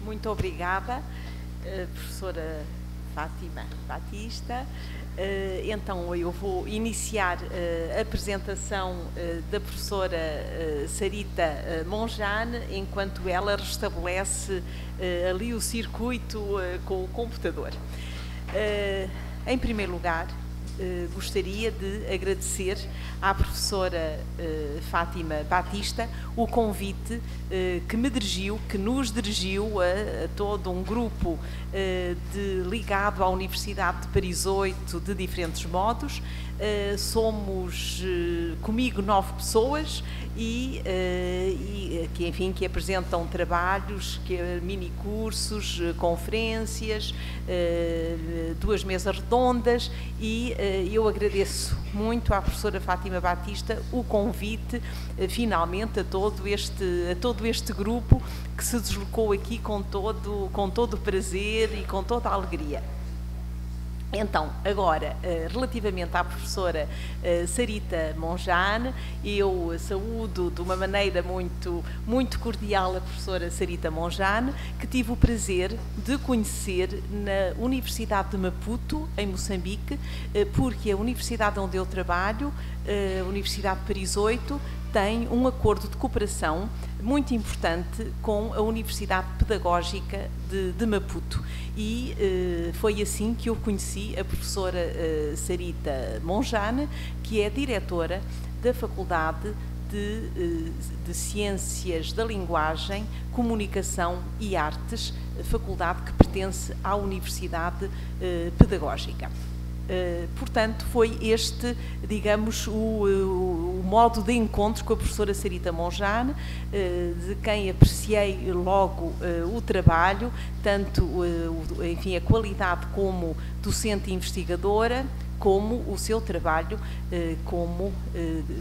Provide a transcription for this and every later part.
Muito obrigada, professora Fátima Batista. Então, eu vou iniciar a apresentação da professora Sarita Monjane, enquanto ela restabelece ali o circuito com o computador. Em primeiro lugar, gostaria de agradecer à professora Fátima Batista o convite que me dirigiu, que nos dirigiu a todo um grupo ligado à Universidade de Paris 8 de diferentes modos. Somos comigo 9 pessoas e que, enfim, que apresentam trabalhos, mini-cursos, conferências, 2 mesas redondas, e eu agradeço muito à professora Fátima Batista o convite, finalmente, a todo este grupo que se deslocou aqui com todo o prazer e com toda a alegria. Então, agora, relativamente à professora Sarita Monjane, eu saúdo de uma maneira muito cordial a professora Sarita Monjane, que tive o prazer de conhecer na Universidade de Maputo, em Moçambique, porque a universidade onde eu trabalho, a Universidade de Paris 8, tem um acordo de cooperação muito importante com a Universidade Pedagógica de Maputo, e foi assim que eu conheci a professora Sarita Monjane, que é diretora da Faculdade de Ciências da Linguagem, Comunicação e Artes, faculdade que pertence à Universidade Pedagógica. Portanto, foi este, digamos, o modo de encontro com a professora Sarita Monjane, de quem apreciei logo o trabalho, tanto, enfim, a qualidade como docente investigadora, como o seu trabalho como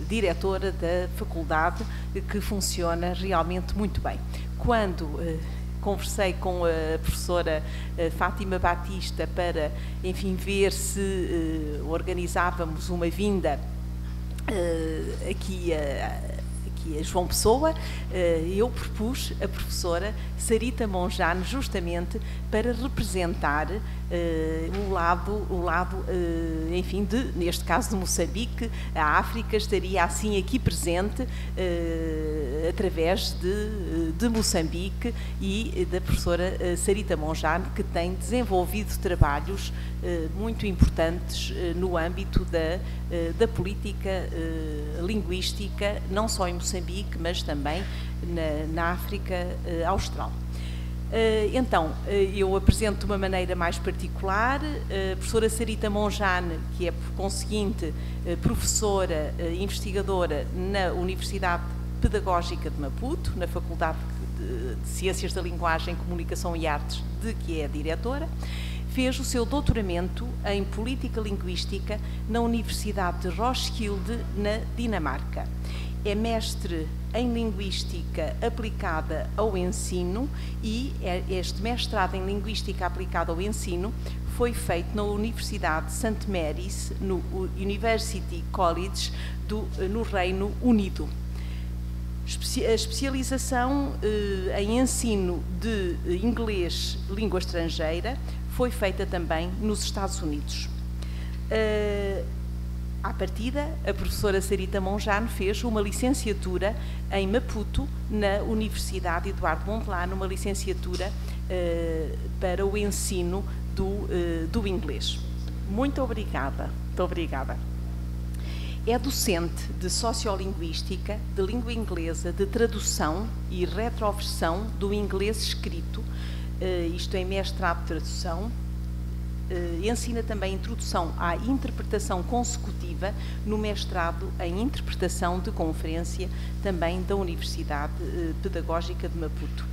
diretora da faculdade, que funciona realmente muito bem. Quando conversei com a professora Fátima Batista para, enfim, ver se organizávamos uma vinda aqui a João Pessoa, eu propus a professora Sarita Monjane justamente para representar o lado, enfim, neste caso de Moçambique. A África estaria assim aqui presente através de Moçambique, e da professora Sarita Monjane, que tem desenvolvido trabalhos muito importantes no âmbito da política linguística, não só em Moçambique, mas também na África Austral. Então, eu apresento de uma maneira mais particular a professora Sarita Monjane, que é, por conseguinte, professora investigadora na Universidade Pedagógica de Maputo, na Faculdade de Ciências da Linguagem, Comunicação e Artes, de que é diretora. Fez o seu doutoramento em Política Linguística na Universidade de Roskilde, na Dinamarca. É mestre em Linguística aplicada ao ensino, e este mestrado em Linguística aplicada ao ensino foi feito na Universidade de St. Mary's, no University College no Reino Unido. A especialização em ensino de inglês, língua estrangeira, foi feita também nos Estados Unidos. À partida, a professora Sarita Monjane fez uma licenciatura em Maputo, na Universidade Eduardo Mondlane, uma licenciatura para o ensino do inglês. Muito obrigada. Muito obrigada. É docente de Sociolinguística, de Língua Inglesa, de Tradução e Retroversão do Inglês Escrito, isto em mestrado de Tradução. Ensina também Introdução à Interpretação Consecutiva no mestrado em Interpretação de Conferência, também da Universidade Pedagógica de Maputo.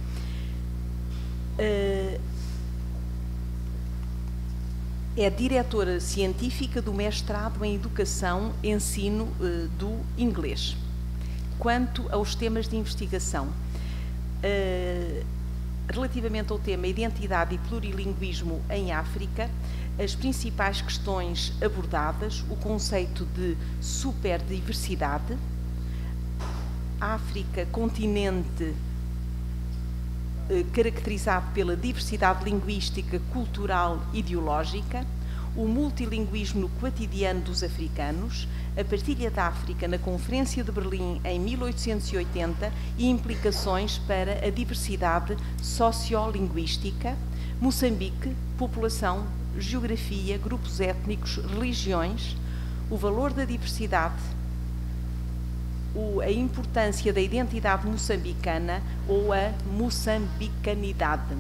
É diretora científica do mestrado em Educação e Ensino do Inglês. Quanto aos temas de investigação, relativamente ao tema Identidade e Plurilinguismo em África, as principais questões abordadas: o conceito de superdiversidade, África, continente caracterizado pela diversidade linguística, cultural e ideológica, o multilinguismo no cotidiano dos africanos, a partilha da África na Conferência de Berlim em 1880 e implicações para a diversidade sociolinguística, Moçambique, população, geografia, grupos étnicos, religiões, o valor da diversidade, a importância da identidade moçambicana ou a moçambicanidade.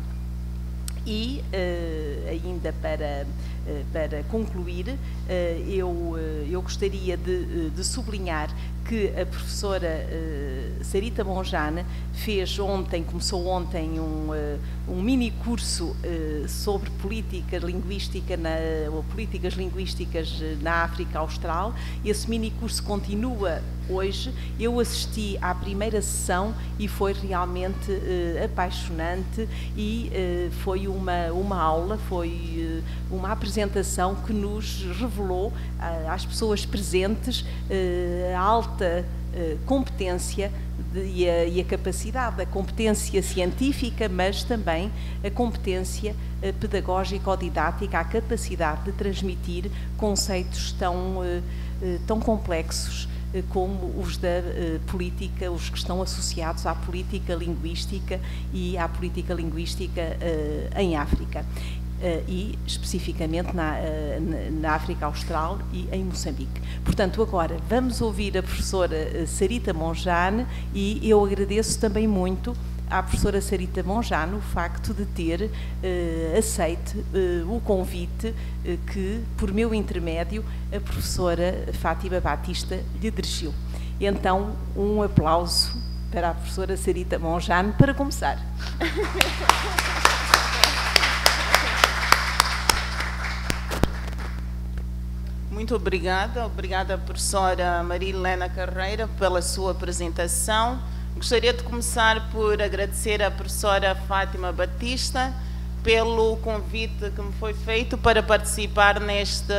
E, ainda para concluir, eu gostaria de sublinhar que a professora Sarita Monjane começou ontem um mini curso sobre política linguística ou políticas linguísticas na África Austral. Esse mini curso continua hoje. Eu assisti à primeira sessão e foi realmente apaixonante e foi uma aula, foi uma apresentação que nos revelou às pessoas presentes a alta competência e a capacidade, a competência científica, mas também a competência pedagógica ou didática, a capacidade de transmitir conceitos tão complexos como os da política, os que estão associados à política linguística e à política linguística em África. E especificamente na África Austral e em Moçambique. Portanto, agora vamos ouvir a professora Sarita Monjane e eu agradeço também muito à professora Sarita Monjane o facto de ter aceite o convite que, por meu intermédio, a professora Fátima Batista lhe dirigiu. Então, um aplauso para a professora Sarita Monjane para começar. Muito obrigada professora Maria Helena Carreira pela sua apresentação. Gostaria de começar por agradecer à professora Fátima Batista pelo convite que me foi feito para participar neste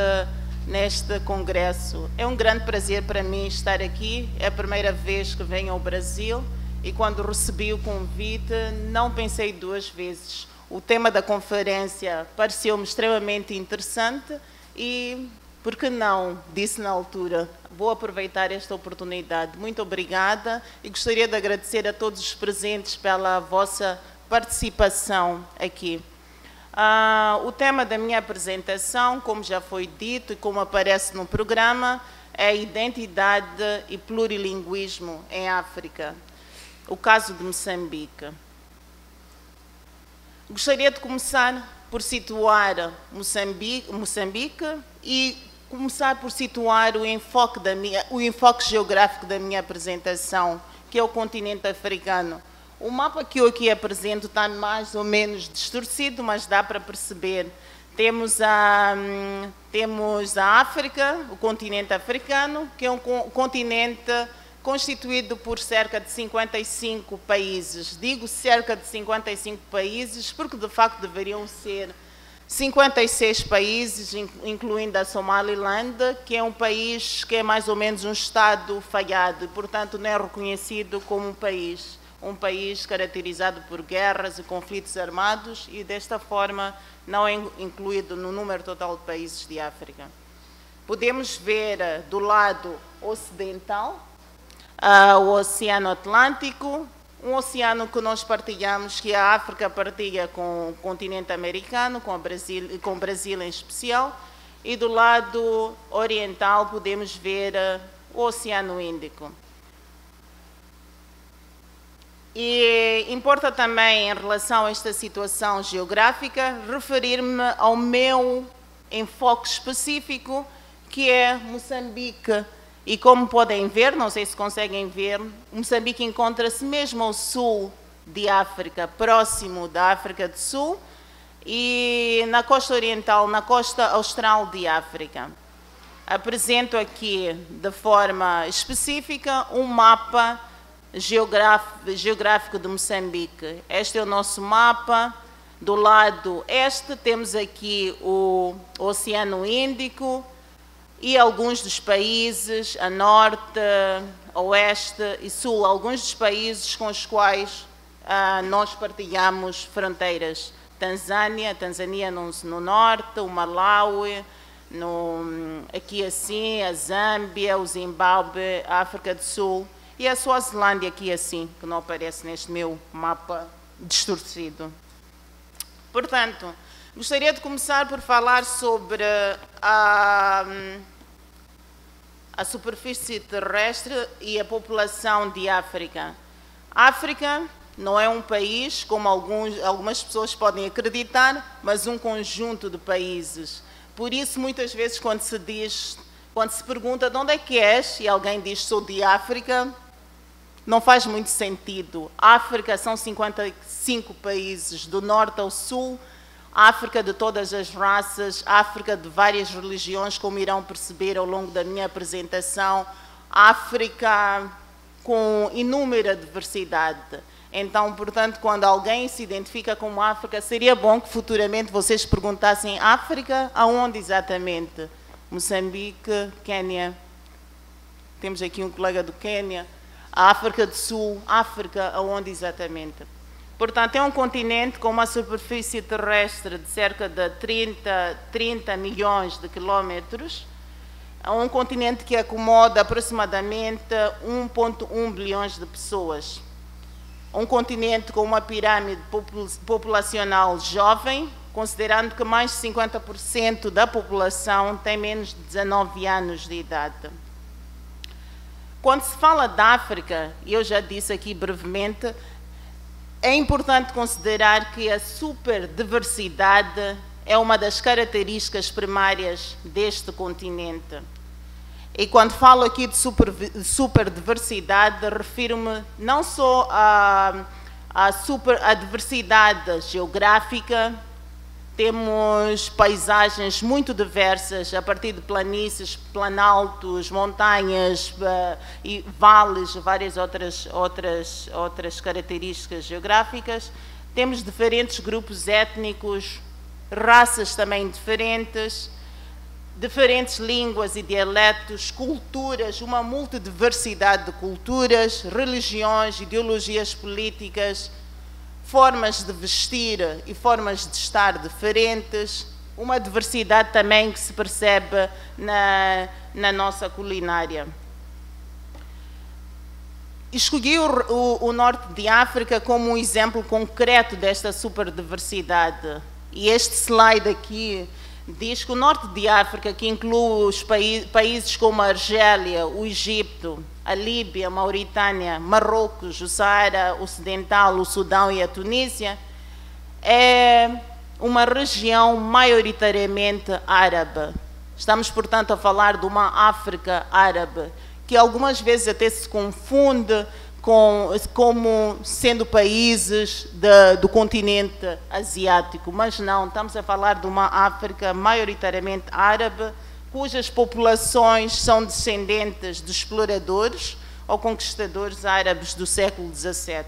congresso. É um grande prazer para mim estar aqui, é a primeira vez que venho ao Brasil e quando recebi o convite não pensei duas vezes. O tema da conferência pareceu-me extremamente interessante e por que não, disse na altura, vou aproveitar esta oportunidade. Muito obrigada e gostaria de agradecer a todos os presentes pela vossa participação aqui. O tema da minha apresentação, como já foi dito e como aparece no programa, é identidade e plurilinguismo em África, o caso de Moçambique. Gostaria de começar por situar Moçambique e começar por situar o enfoque geográfico da minha apresentação, que é o continente africano. O mapa que eu aqui apresento está mais ou menos distorcido, mas dá para perceber. Temos a África, o continente africano, que é um continente constituído por cerca de 55 países. Digo cerca de 55 países porque, de facto, deveriam ser 56 países, incluindo a Somaliland, que é um país que é mais ou menos um Estado falhado e, portanto, não é reconhecido como um país caracterizado por guerras e conflitos armados e, desta forma, não é incluído no número total de países de África. Podemos ver do lado ocidental o Oceano Atlântico, um oceano que nós partilhamos, que a África partilha com o continente americano, com o Brasil em especial, e do lado oriental podemos ver o Oceano Índico. E importa também, em relação a esta situação geográfica, referir-me ao meu enfoque específico, que é Moçambique. E como podem ver, não sei se conseguem ver, Moçambique encontra-se mesmo ao sul de África, próximo da África do Sul, e na costa oriental, na costa austral de África. Apresento aqui, de forma específica, um mapa geográfico de Moçambique. Este é o nosso mapa. Do lado este temos aqui o Oceano Índico e alguns dos países, a norte, a oeste e sul, alguns dos países com os quais nós partilhamos fronteiras. Tanzânia no norte, o Malawi, aqui assim, a Zâmbia, o Zimbábue, a África do Sul e a Suazilândia aqui assim, que não aparece neste meu mapa distorcido. Portanto, gostaria de começar por falar sobre a superfície terrestre e a população de África. A África não é um país, como algumas pessoas podem acreditar, mas um conjunto de países. Por isso, muitas vezes, quando se pergunta de onde é que és, e alguém diz sou de África, não faz muito sentido. África são 55 países, do norte ao sul, África de todas as raças, África de várias religiões, como irão perceber ao longo da minha apresentação, África com inúmera diversidade. Então, portanto, quando alguém se identifica como África, seria bom que futuramente vocês perguntassem África, aonde exatamente? Moçambique, Quênia, temos aqui um colega do Quênia, a África do Sul, África, aonde exatamente? Portanto, é um continente com uma superfície terrestre de cerca de 30 milhões de quilómetros, é um continente que acomoda aproximadamente 1,1 bilhões de pessoas. Um continente com uma pirâmide populacional jovem, considerando que mais de 50% da população tem menos de 19 anos de idade. Quando se fala da África, e eu já disse aqui brevemente, é importante considerar que a superdiversidade é uma das características primárias deste continente. E quando falo aqui de superdiversidade, refiro-me não só à diversidade geográfica, temos paisagens muito diversas, a partir de planícies, planaltos, montanhas e vales, várias outras características geográficas. Temos diferentes grupos étnicos, raças também diferentes línguas e dialetos, culturas, uma multidiversidade de culturas, religiões, ideologias políticas, formas de vestir e formas de estar diferentes, uma diversidade também que se percebe na nossa culinária. Escolhi o norte de África como um exemplo concreto desta superdiversidade. E este slide aqui diz que o norte de África, que inclui os países como a Argélia, o Egito, a Líbia, a Mauritânia, Marrocos, o Saara Ocidental, o Sudão e a Tunísia, é uma região maioritariamente árabe. Estamos, portanto, a falar de uma África árabe, que algumas vezes até se confunde como sendo países do continente asiático, mas não, estamos a falar de uma África maioritariamente árabe, cujas populações são descendentes de exploradores ou conquistadores árabes do século XVII.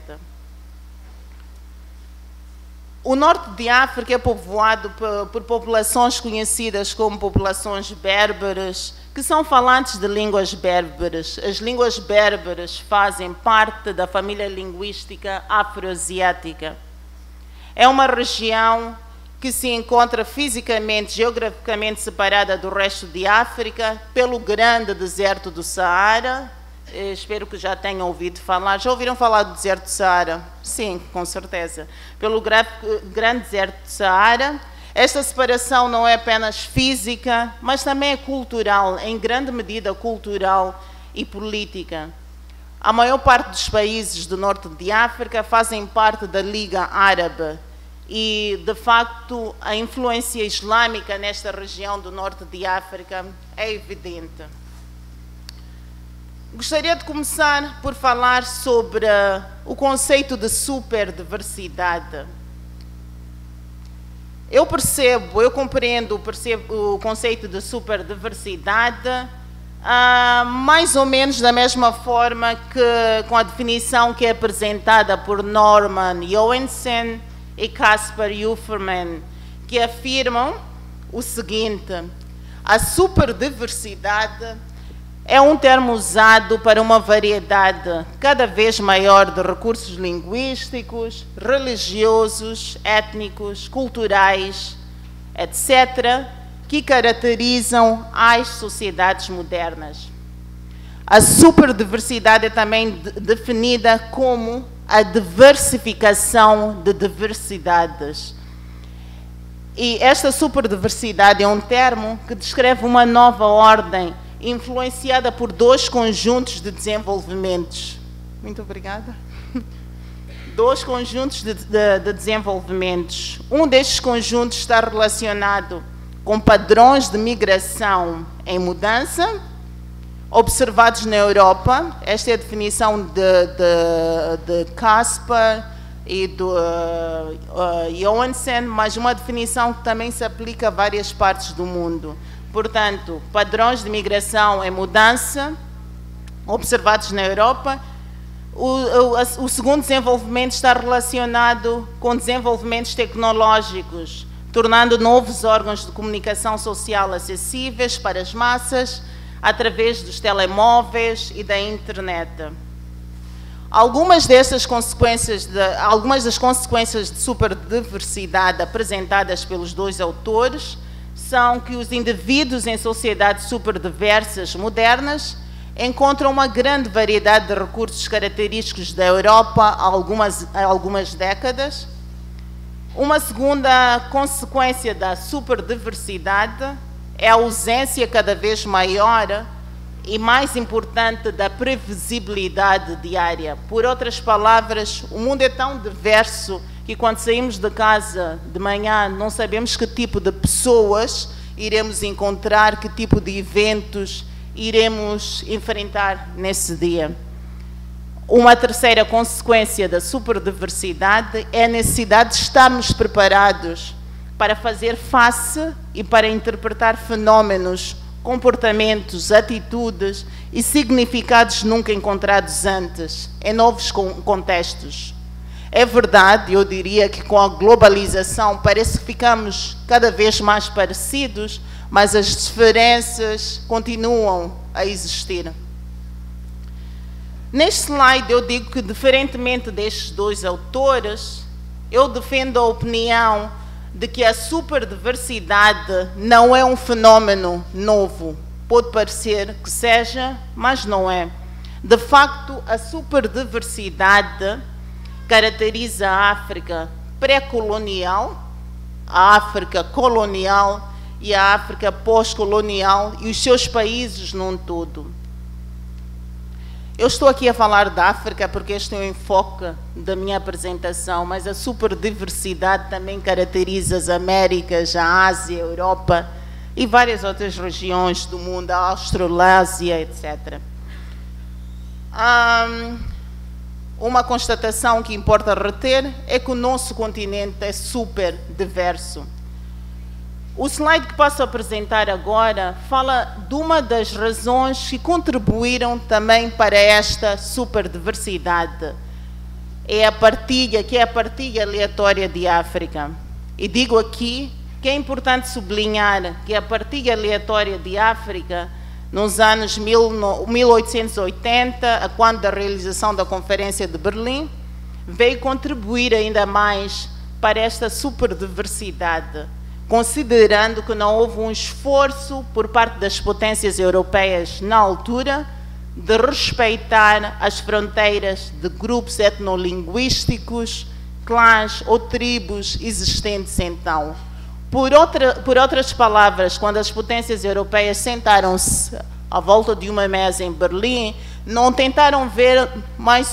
O norte de África é povoado por populações conhecidas como populações berberes, que são falantes de línguas berberes. As línguas berberes fazem parte da família linguística afroasiática. É uma região que se encontra fisicamente, geograficamente separada do resto de África pelo grande deserto do Saara. Espero que já tenham ouvido falar. Já ouviram falar do deserto do Saara? Sim, com certeza. Pelo grande deserto do Saara. Esta separação não é apenas física, mas também é cultural, em grande medida cultural e política. A maior parte dos países do norte de África fazem parte da Liga Árabe e, de facto, a influência islâmica nesta região do norte de África é evidente. Gostaria de começar por falar sobre o conceito de superdiversidade. Eu compreendo o conceito de superdiversidade mais ou menos da mesma forma que com a definição que é apresentada por Norman Johansen e Caspar Huferman, que afirmam o seguinte: a superdiversidade É um termo usado para uma variedade cada vez maior de recursos linguísticos, religiosos, étnicos, culturais, etc., que caracterizam as sociedades modernas. A superdiversidade é também definida como a diversificação de diversidades. E esta superdiversidade é um termo que descreve uma nova ordem influenciada por dois conjuntos de desenvolvimentos. Muito obrigada. Dois conjuntos de desenvolvimentos. Um destes conjuntos está relacionado com padrões de migração em mudança, observados na Europa. Esta é a definição de Casper e do Johansen, mas uma definição que também se aplica a várias partes do mundo. Portanto, padrões de migração em mudança, observados na Europa. O segundo desenvolvimento está relacionado com desenvolvimentos tecnológicos, tornando novos órgãos de comunicação social acessíveis para as massas, através dos telemóveis e da internet. Algumas das consequências de superdiversidade apresentadas pelos dois autores são que os indivíduos em sociedades superdiversas modernas encontram uma grande variedade de recursos característicos da Europa há algumas décadas. Uma segunda consequência da superdiversidade é a ausência cada vez maior e mais importante da previsibilidade diária. Por outras palavras, o mundo é tão diverso que quando saímos de casa de manhã não sabemos que tipo de pessoas iremos encontrar, que tipo de eventos iremos enfrentar nesse dia. Uma terceira consequência da superdiversidade é a necessidade de estarmos preparados para fazer face e para interpretar fenómenos, comportamentos, atitudes e significados nunca encontrados antes, em novos contextos. É verdade, eu diria que com a globalização parece que ficamos cada vez mais parecidos, mas as diferenças continuam a existir. Neste slide eu digo que, diferentemente destes dois autores, eu defendo a opinião de que a superdiversidade não é um fenómeno novo. Pode parecer que seja, mas não é. De facto, a superdiversidade caracteriza a África pré-colonial, a África colonial e a África pós-colonial e os seus países num todo. Eu estou aqui a falar da África porque este é o enfoque da minha apresentação, mas a superdiversidade também caracteriza as Américas, a Ásia, a Europa e várias outras regiões do mundo, a Australásia, etc. Uma constatação que importa reter é que o nosso continente é super diverso. O slide que passo a apresentar agora fala de uma das razões que contribuíram também para esta superdiversidade. É a partilha aleatória de África. E digo aqui que é importante sublinhar que a partilha aleatória de África, nos anos 1880, a quando da realização da Conferência de Berlim, veio contribuir ainda mais para esta superdiversidade, considerando que não houve um esforço por parte das potências europeias na altura de respeitar as fronteiras de grupos etnolinguísticos, clãs ou tribos existentes então. Por outras palavras, quando as potências europeias sentaram-se à volta de uma mesa em Berlim, não tentaram ver quais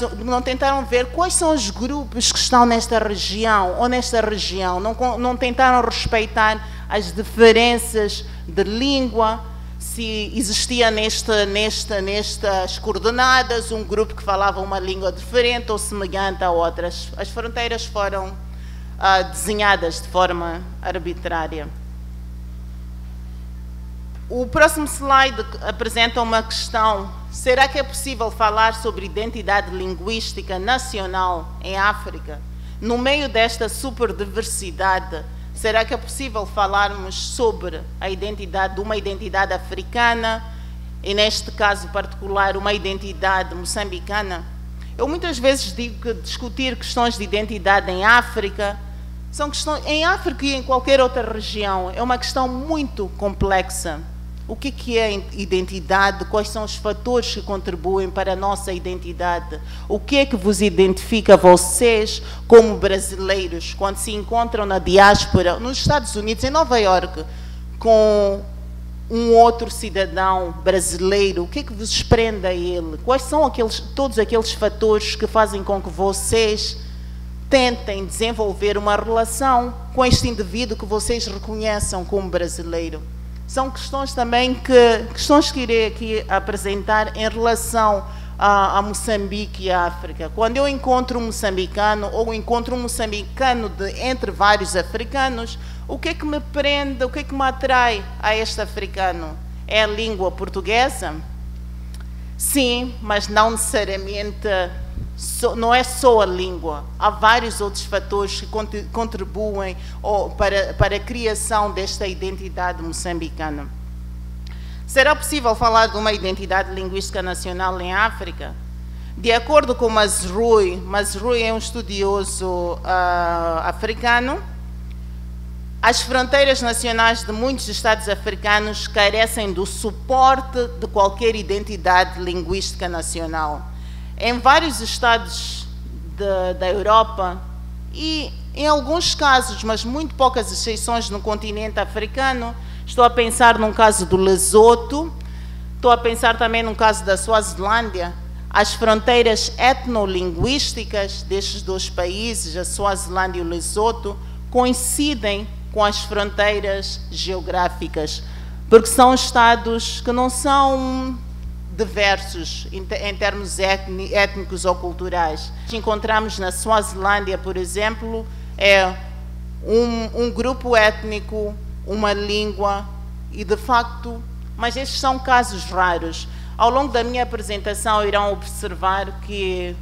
são os grupos que estão nesta região ou nesta região, não tentaram respeitar as diferenças de língua, se existia nestas coordenadas um grupo que falava uma língua diferente ou semelhante a outras. As fronteiras foram desenhadas de forma arbitrária. O próximo slide apresenta uma questão. Será que é possível falar sobre identidade linguística nacional em África? No meio desta superdiversidade, será que é possível falarmos sobre a identidade, uma identidade africana e neste caso particular uma identidade moçambicana, eu muitas vezes digo que discutir questões de identidade em África, em África e em qualquer outra região, é uma questão muito complexa. O que é identidade? Quais são os fatores que contribuem para a nossa identidade? O que é que vos identifica vocês como brasileiros quando se encontram na diáspora, nos Estados Unidos, em Nova Iorque, com um outro cidadão brasileiro? O que é que vos prende a ele? Quais são todos aqueles fatores que fazem com que vocês tentem desenvolver uma relação com este indivíduo que vocês reconheçam como brasileiro? São questões também que irei aqui apresentar em relação a Moçambique e a África. Quando eu encontro um moçambicano ou encontro um moçambicano entre vários africanos, o que é que me prende, o que é que me atrai a este africano? É a língua portuguesa? Sim, mas não necessariamente, não é só a língua. Há vários outros fatores que contribuem para a criação desta identidade moçambicana. Será possível falar de uma identidade linguística nacional em África? De acordo com Mazrui é um estudioso africano, as fronteiras nacionais de muitos estados africanos carecem do suporte de qualquer identidade linguística nacional. Em vários estados da Europa e em alguns casos, mas muito poucas exceções no continente africano, estou a pensar num caso do Lesoto, estou a pensar também num caso da Suazilândia, as fronteiras etnolinguísticas destes dois países, a Suazilândia e o Lesoto, coincidem com as fronteiras geográficas, porque são estados que não são diversos em termos étnicos ou culturais. Encontramos na Suazilândia, por exemplo, um grupo étnico, uma língua e, de facto, mas estes são casos raros. Ao longo da minha apresentação irão observar que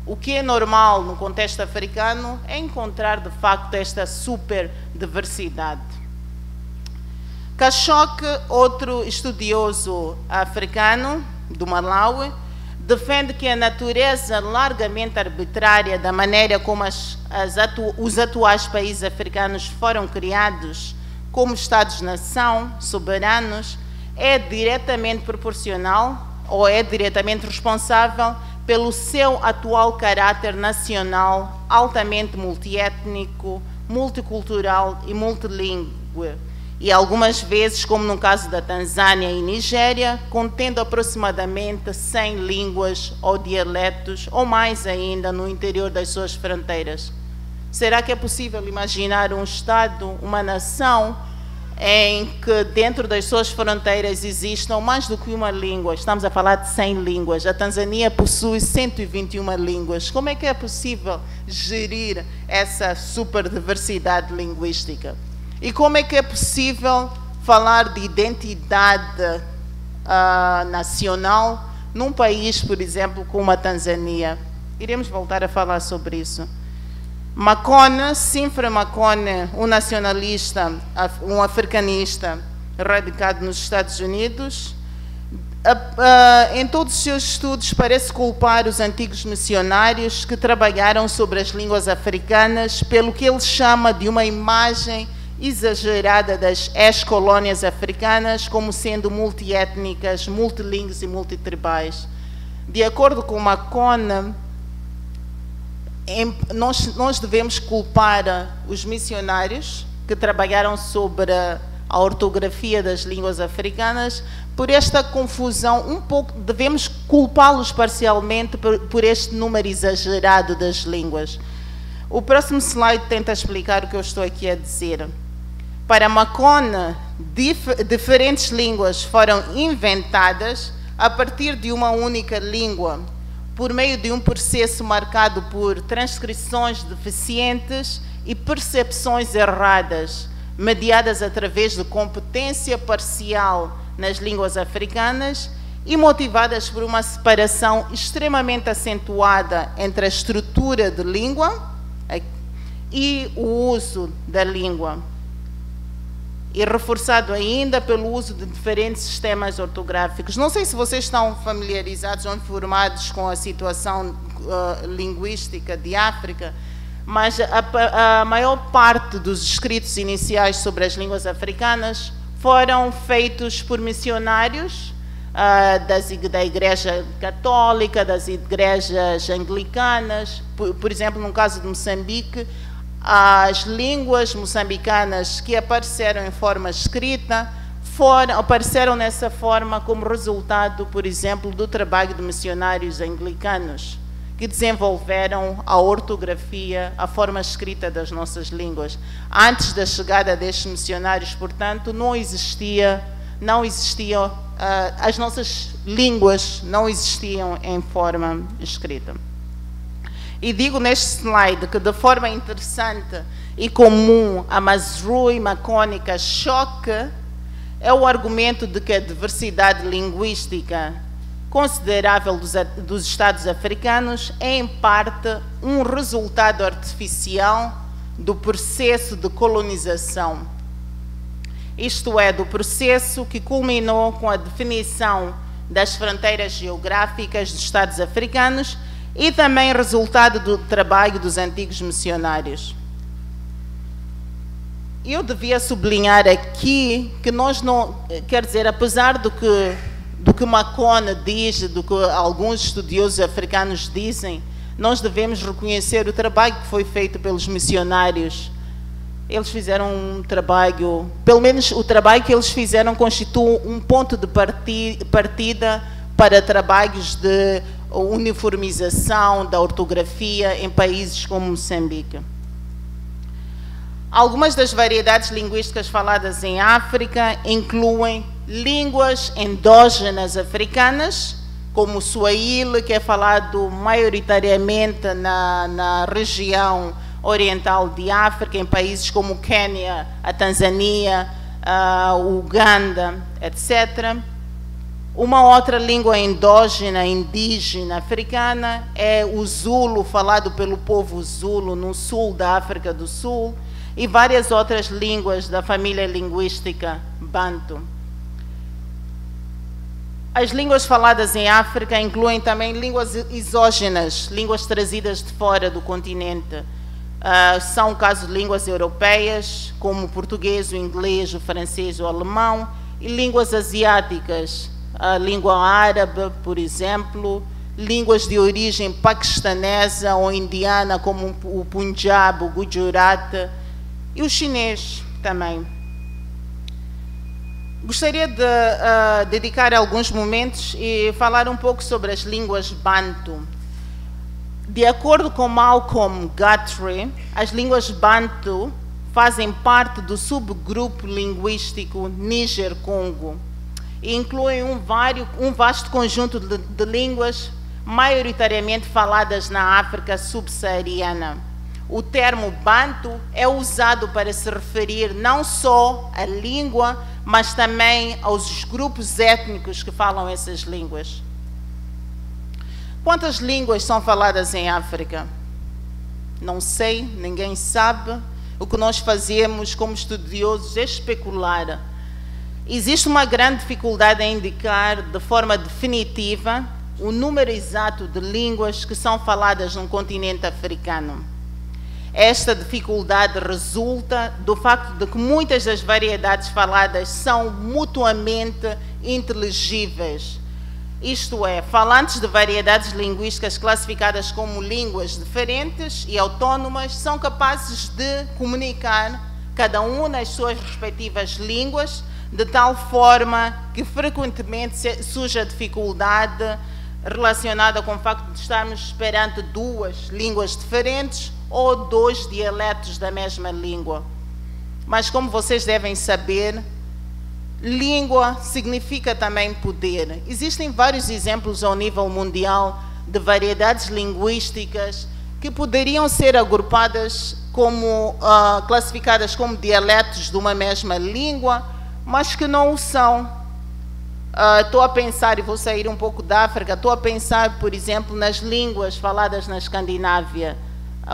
o que é normal no contexto africano é encontrar, de facto, esta super diversidade. Kashoque, outro estudioso africano do Malawi, defende que a natureza largamente arbitrária da maneira como os atuais países africanos foram criados como Estados-nação soberanos é diretamente proporcional ou é diretamente responsável pelo seu atual caráter nacional altamente multiétnico, multicultural e multilingüe, e algumas vezes, como no caso da Tanzânia e Nigéria, contendo aproximadamente 100 línguas ou dialetos, ou mais ainda, no interior das suas fronteiras. Será que é possível imaginar um Estado, uma nação, em que dentro das suas fronteiras existam mais do que uma língua? Estamos a falar de 100 línguas. A Tanzânia possui 121 línguas. Como é que é possível gerir essa superdiversidade linguística? E como é que é possível falar de identidade nacional num país, por exemplo, como a Tanzânia? Iremos voltar a falar sobre isso. Makone, Simfra Makone, um nacionalista, um africanista radicado nos Estados Unidos, em todos os seus estudos parece culpar os antigos missionários que trabalharam sobre as línguas africanas pelo que ele chama de uma imagem exagerada das ex-colônias africanas como sendo multiétnicas, multilingües e multitribais. De acordo com Makone, nós devemos culpar os missionários que trabalharam sobre a ortografia das línguas africanas por esta confusão, devemos culpá-los parcialmente por este número exagerado das línguas. O próximo slide tenta explicar o que eu estou aqui a dizer. Para Makone, diferentes línguas foram inventadas a partir de uma única língua, por meio de um processo marcado por transcrições deficientes e percepções erradas, mediadas através de competência parcial nas línguas africanas e motivadas por uma separação extremamente acentuada entre a estrutura de língua e o uso da língua. e reforçado ainda pelo uso de diferentes sistemas ortográficos. Não sei se vocês estão familiarizados ou informados com a situação linguística de África, mas a maior parte dos escritos iniciais sobre as línguas africanas foram feitos por missionários da Igreja Católica, das igrejas anglicanas. Por exemplo, no caso de Moçambique, as línguas moçambicanas que apareceram em forma escrita apareceram nessa forma como resultado, por exemplo, do trabalho de missionários anglicanos, que desenvolveram a ortografia, a forma escrita das nossas línguas. Antes da chegada destes missionários, portanto, não existiam, as nossas línguas não existiam em forma escrita. E digo neste slide que, de forma interessante e comum, a Mazrui macônica choque é o argumento de que a diversidade linguística considerável dos Estados africanos é, em parte, um resultado artificial do processo de colonização. Isto é, do processo que culminou com a definição das fronteiras geográficas dos Estados africanos e também resultado do trabalho dos antigos missionários. Eu devia sublinhar aqui que nós não, quer dizer, apesar do que Macone diz, do que alguns estudiosos africanos dizem, nós devemos reconhecer o trabalho que foi feito pelos missionários. Eles fizeram um trabalho, pelo menos o trabalho que eles fizeram constitui um ponto de partida para trabalhos de uniformização da ortografia em países como Moçambique. Algumas das variedades linguísticas faladas em África incluem línguas endógenas africanas, como o Swahili, que é falado maioritariamente na região oriental de África, em países como o Quênia, a Tanzânia, o Uganda, etc. Uma outra língua endógena, indígena, africana, é o Zulu, falado pelo povo Zulu no sul da África do Sul, e várias outras línguas da família linguística Bantu. As línguas faladas em África incluem também línguas exógenas, línguas trazidas de fora do continente. São, caso de línguas europeias, como o português, o inglês, o francês, o alemão, e línguas asiáticas, a língua árabe, por exemplo, línguas de origem paquistanesa ou indiana, como o Punjab, o Gujarat, e o chinês também. Gostaria de dedicar alguns momentos e falar um pouco sobre as línguas Bantu. De acordo com Malcolm Guthrie, as línguas Bantu fazem parte do subgrupo linguístico Níger-Congo e incluem um vasto conjunto de línguas maioritariamente faladas na África subsaariana. O termo Bantu é usado para se referir não só à língua, mas também aos grupos étnicos que falam essas línguas. Quantas línguas são faladas em África? Não sei, ninguém sabe. O que nós fazemos como estudiosos é especular. Existe uma grande dificuldade em indicar de forma definitiva o número exato de línguas que são faladas no continente africano. Esta dificuldade resulta do facto de que muitas das variedades faladas são mutuamente inteligíveis. Isto é, falantes de variedades linguísticas classificadas como línguas diferentes e autónomas são capazes de comunicar, cada um nas suas respectivas línguas, de tal forma que frequentemente surge a dificuldade relacionada com o facto de estarmos perante duas línguas diferentes ou dois dialetos da mesma língua. Mas, como vocês devem saber, língua significa também poder. Existem vários exemplos ao nível mundial de variedades linguísticas que poderiam ser agrupadas como, classificadas como dialetos de uma mesma língua, mas que não o são. Estou a pensar, e vou sair um pouco da África, estou a pensar, por exemplo, nas línguas faladas na Escandinávia.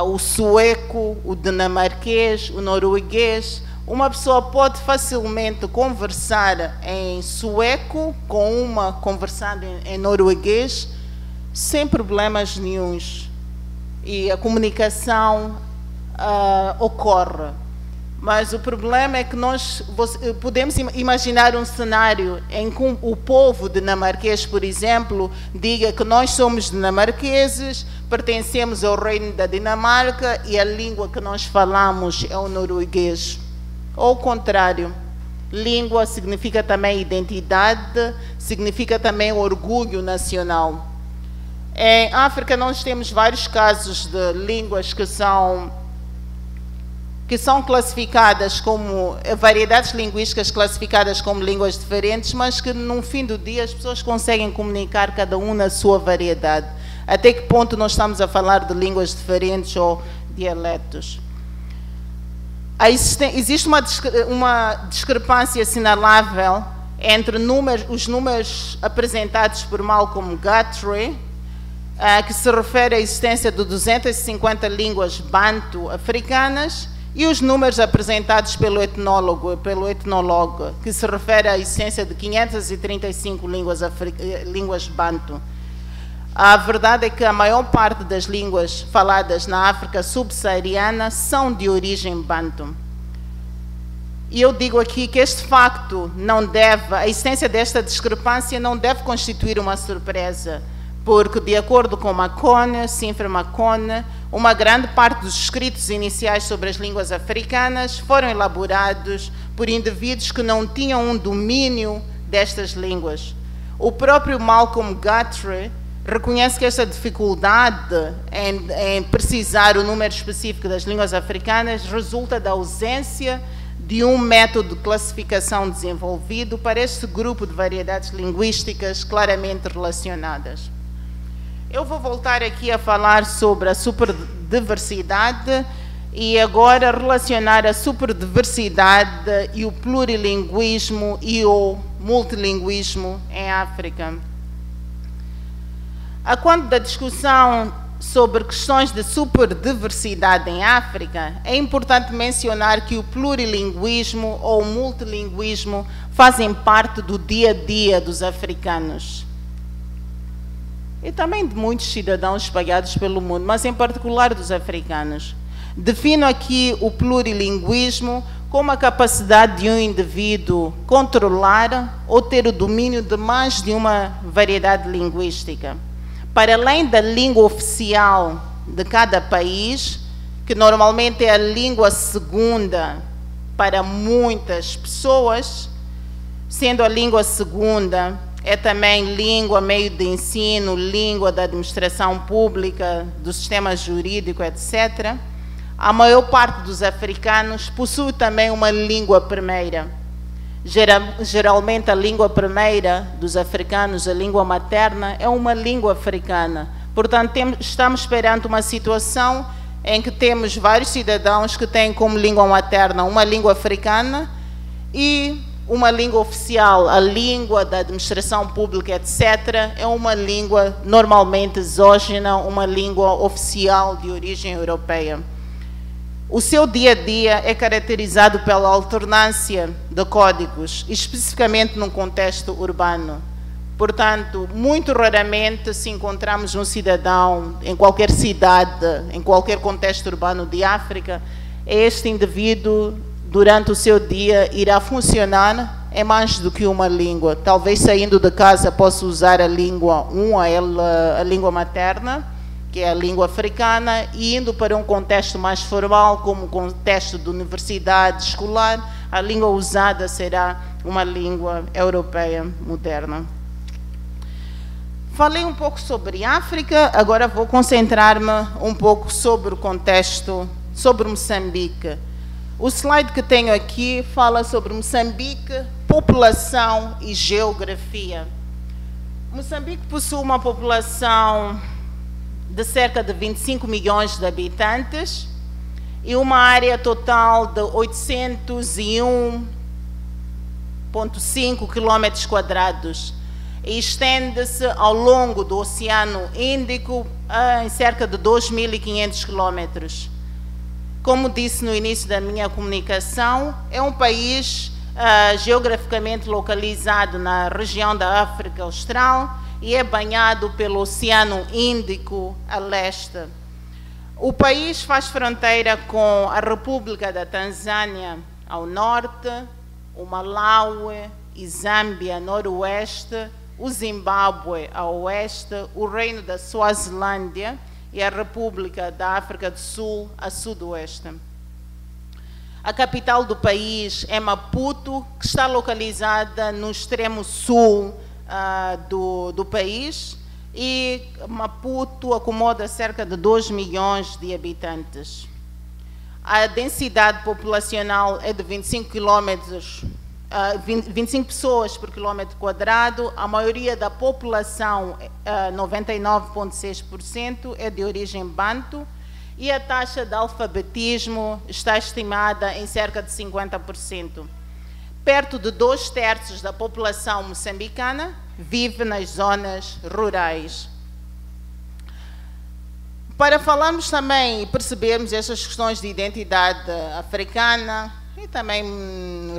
O sueco, o dinamarquês, o norueguês, uma pessoa pode facilmente conversar em sueco com uma conversando em norueguês sem problemas nenhuns. E a comunicação ocorre. Mas o problema é que nós podemos imaginar um cenário em que o povo dinamarquês, por exemplo, diga que nós somos dinamarqueses, pertencemos ao reino da Dinamarca e a língua que nós falamos é o norueguês. Ou o contrário, língua significa também identidade, significa também orgulho nacional. Em África nós temos vários casos de línguas que são classificadas como variedades linguísticas classificadas como línguas diferentes, mas que no fim do dia as pessoas conseguem comunicar cada uma na sua variedade. Até que ponto nós estamos a falar de línguas diferentes ou dialetos? Existe uma discrepância assinalável entre os números apresentados por Malcolm Guthrie, que se refere à existência de 250 línguas bantu africanas, e os números apresentados pelo etnólogo, que se refere à existência de 535 línguas bantu. A verdade é que a maior parte das línguas faladas na África subsaariana são de origem bantu. E eu digo aqui que este facto a existência desta discrepância não deve constituir uma surpresa, porque, de acordo com Sinfer Makone, uma grande parte dos escritos iniciais sobre as línguas africanas foram elaborados por indivíduos que não tinham um domínio destas línguas. O próprio Malcolm Guthrie reconhece que esta dificuldade em precisar o número específico das línguas africanas resulta da ausência de um método de classificação desenvolvido para este grupo de variedades linguísticas claramente relacionadas. Eu vou voltar aqui a falar sobre a superdiversidade e agora relacionar a superdiversidade e o plurilinguismo e o multilinguismo em África. A quando da discussão sobre questões de superdiversidade em África, é importante mencionar que o plurilinguismo ou o multilinguismo fazem parte do dia a dia dos africanos. E também de muitos cidadãos espalhados pelo mundo, mas em particular dos africanos. Defino aqui o plurilinguismo como a capacidade de um indivíduo controlar ou ter o domínio de mais de uma variedade linguística. Para além da língua oficial de cada país, que normalmente é a língua segunda para muitas pessoas, sendo a língua segunda é também língua, meio de ensino, língua da administração pública, do sistema jurídico, etc. A maior parte dos africanos possui também uma língua primeira. Geralmente a língua primeira dos africanos, a língua materna, é uma língua africana. Portanto, estamos perante uma situação em que temos vários cidadãos que têm como língua materna uma língua africana e uma língua oficial, a língua da administração pública, etc., é uma língua normalmente exógena, uma língua oficial de origem europeia. O seu dia a dia é caracterizado pela alternância de códigos, especificamente num contexto urbano. Portanto, muito raramente se encontramos um cidadão em qualquer cidade, em qualquer contexto urbano de África, este indivíduo durante o seu dia irá funcionar em mais do que uma língua. Talvez saindo de casa possa usar a língua a língua materna, que é a língua africana, e indo para um contexto mais formal, como o contexto de universidade escolar, a língua usada será uma língua europeia moderna. Falei um pouco sobre África, agora vou concentrar-me um pouco sobre o contexto, sobre Moçambique. O slide que tenho aqui fala sobre Moçambique, população e geografia. Moçambique possui uma população de cerca de 25 milhões de habitantes e uma área total de 801,5 quilómetros quadrados. E estende-se ao longo do Oceano Índico em cerca de 2.500 quilómetros. como disse no início da minha comunicação, é um país geograficamente localizado na região da África Austral e é banhado pelo Oceano Índico a leste. O país faz fronteira com a República da Tanzânia ao norte, o Malawi e Zâmbia a noroeste, o Zimbábue a oeste, o Reino da Suazilândia e a República da África do Sul a sudoeste. A capital do país é Maputo, que está localizada no extremo sul do país, e Maputo acomoda cerca de 2 milhões de habitantes. A densidade populacional é de 25 pessoas por quilômetro quadrado. A maioria da população, 99,6%, é de origem banto, e a taxa de alfabetismo está estimada em cerca de 50%. Perto de 2/3 da população moçambicana vive nas zonas rurais. Para falarmos também e percebermos estas questões de identidade africana e também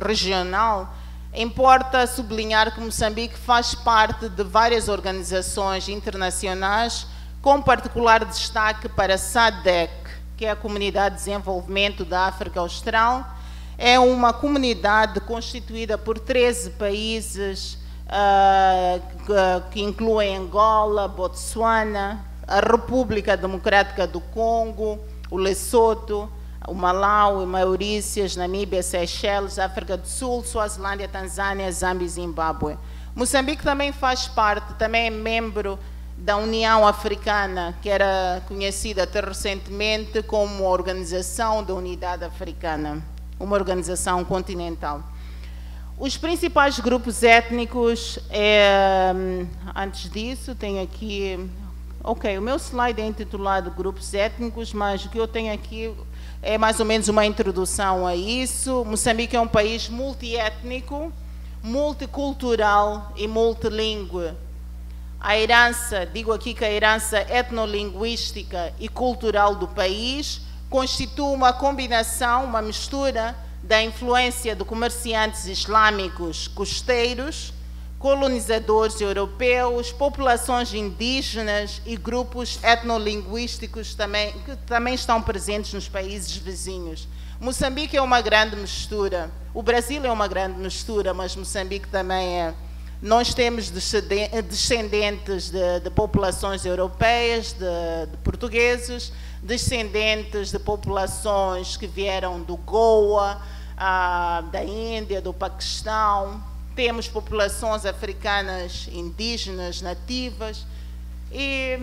regional, importa sublinhar que Moçambique faz parte de várias organizações internacionais, com particular destaque para a SADC, que é a Comunidade de Desenvolvimento da África Austral. É uma comunidade constituída por 13 países, que incluem Angola, Botsuana, a República Democrática do Congo, o Lesoto, o Malawi, Maurícias, Namíbia, Seychelles, África do Sul, Suazilândia, Tanzânia, Zâmbia e Zimbábue. Moçambique também faz parte, também é membro da União Africana, que era conhecida até recentemente como a Organização da Unidade Africana, uma organização continental. Os principais grupos étnicos, antes disso, tenho aqui... Ok, o meu slide é intitulado Grupos Étnicos, mas o que eu tenho aqui é mais ou menos uma introdução a isso. Moçambique é um país multiétnico, multicultural e multilingüe. A herança, digo aqui que a herança etnolinguística e cultural do país constitui uma combinação, uma mistura da influência de comerciantes islâmicos costeiros, colonizadores europeus, populações indígenas e grupos etnolinguísticos que também estão presentes nos países vizinhos. Moçambique é uma grande mistura. O Brasil é uma grande mistura, mas Moçambique também é. Nós temos descendentes de populações europeias, de portugueses, descendentes de populações que vieram do Goa, da Índia, do Paquistão. Temos populações africanas indígenas, nativas, e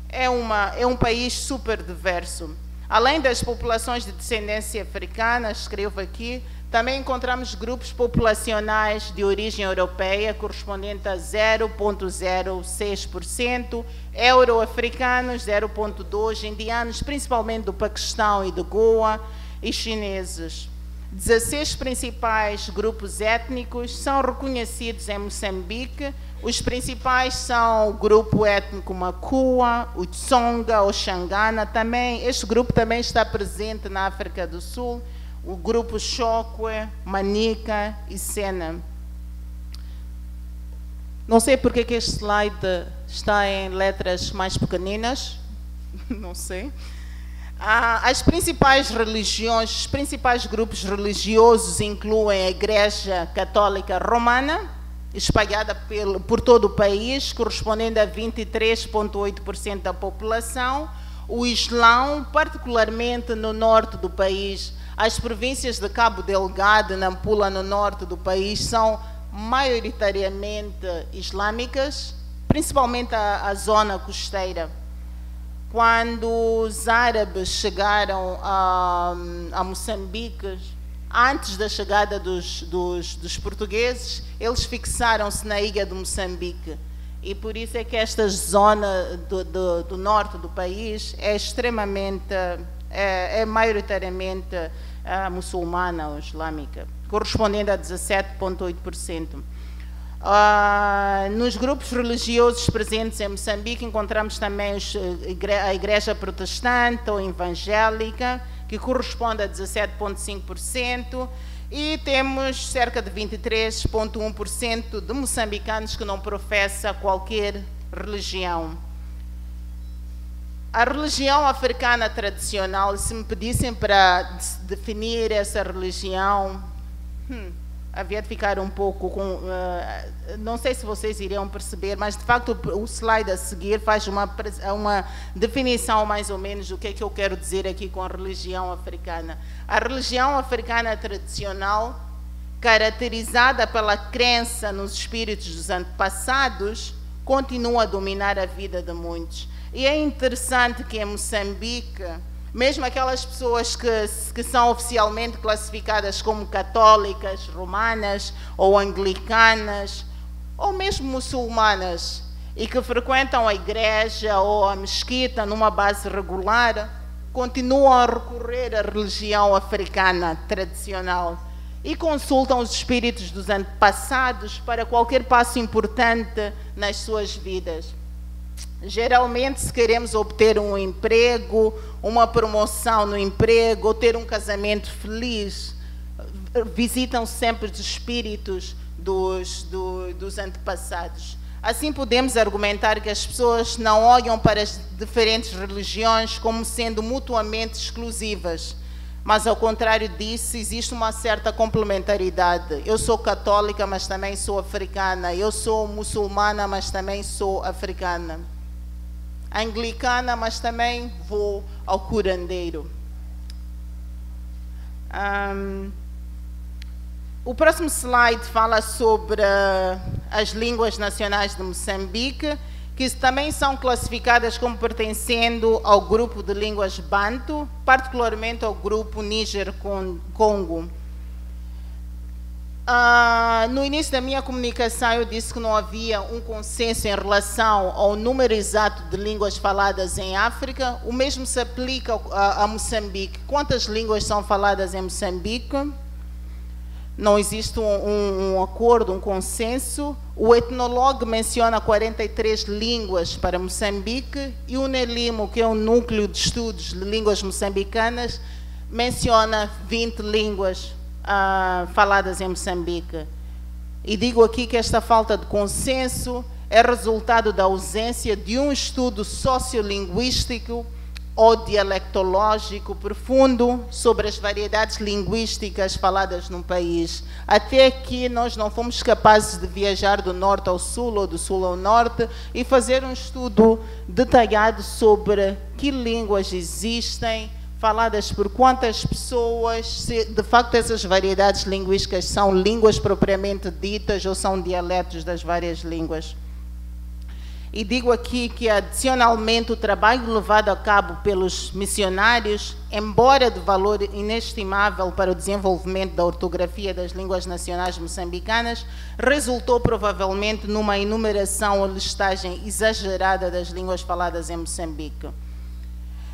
é um país super diverso. Além das populações de descendência africana, escrevo aqui, também encontramos grupos populacionais de origem europeia, correspondente a 0,06%, euro-africanos, 0,2%, indianos, principalmente do Paquistão e do Goa, e chineses. 16 principais grupos étnicos são reconhecidos em Moçambique. Os principais são o grupo étnico Makua, o Tsonga, o Xangana. Este grupo também está presente na África do Sul. O grupo Chokwe, Manica e Sena. Não sei porque que este slide está em letras mais pequeninas. Não sei. As principais religiões, os principais grupos religiosos incluem a Igreja Católica Romana, espalhada por todo o país, correspondendo a 23,8% da população. O Islão, particularmente no norte do país. As províncias de Cabo Delgado e Nampula, no norte do país, são maioritariamente islâmicas, principalmente a zona costeira. Quando os árabes chegaram a Moçambique, antes da chegada dos portugueses, eles fixaram-se na ilha de Moçambique. E por isso é que esta zona do norte do país é extremamente, maioritariamente muçulmana ou islâmica, correspondendo a 17,8%. Nos grupos religiosos presentes em Moçambique encontramos também a Igreja Protestante ou Evangélica, que corresponde a 17,5%, e temos cerca de 23,1% de moçambicanos que não professa qualquer religião. A religião africana tradicional, se me pedissem para definir essa religião, havia de ficar um pouco com... não sei se vocês iriam perceber, mas de facto o slide a seguir faz uma definição mais ou menos do que é que eu quero dizer aqui com a religião africana. A religião africana tradicional, caracterizada pela crença nos espíritos dos antepassados, continua a dominar a vida de muitos. E é interessante que em Moçambique, mesmo aquelas pessoas que são oficialmente classificadas como católicas, romanas ou anglicanas, ou mesmo muçulmanas, e que frequentam a igreja ou a mesquita numa base regular, continuam a recorrer à religião africana tradicional e consultam os espíritos dos antepassados para qualquer passo importante nas suas vidas. Geralmente, se queremos obter um emprego, uma promoção no emprego ou ter um casamento feliz, visitam sempre os espíritos dos antepassados. Assim, podemos argumentar que as pessoas não olham para as diferentes religiões como sendo mutuamente exclusivas, mas, ao contrário disso, existe uma certa complementaridade. Eu sou católica, mas também sou africana. Eu sou muçulmana, mas também sou africana. Anglicana, mas também vou ao curandeiro. O próximo slide fala sobre as línguas nacionais de Moçambique, que também são classificadas como pertencendo ao grupo de línguas Banto, particularmente ao grupo Níger-Congo. No início da minha comunicação eu disse que não havia um consenso em relação ao número exato de línguas faladas em África. O mesmo se aplica a Moçambique. Quantas línguas são faladas em Moçambique? Não existe um acordo, um consenso. O etnólogo menciona 43 línguas para Moçambique e o NELIMO, que é o Núcleo de Estudos de Línguas Moçambicanas, menciona 20 línguas faladas em Moçambique. E digo aqui que esta falta de consenso é resultado da ausência de um estudo sociolinguístico ou dialectológico profundo sobre as variedades linguísticas faladas no país. Até aqui nós não fomos capazes de viajar do norte ao sul ou do sul ao norte e fazer um estudo detalhado sobre que línguas existem, faladas por quantas pessoas, se de facto essas variedades linguísticas são línguas propriamente ditas ou são dialetos das várias línguas. E digo aqui que, adicionalmente, o trabalho levado a cabo pelos missionários, embora de valor inestimável para o desenvolvimento da ortografia das línguas nacionais moçambicanas, resultou provavelmente numa enumeração ou listagem exagerada das línguas faladas em Moçambique.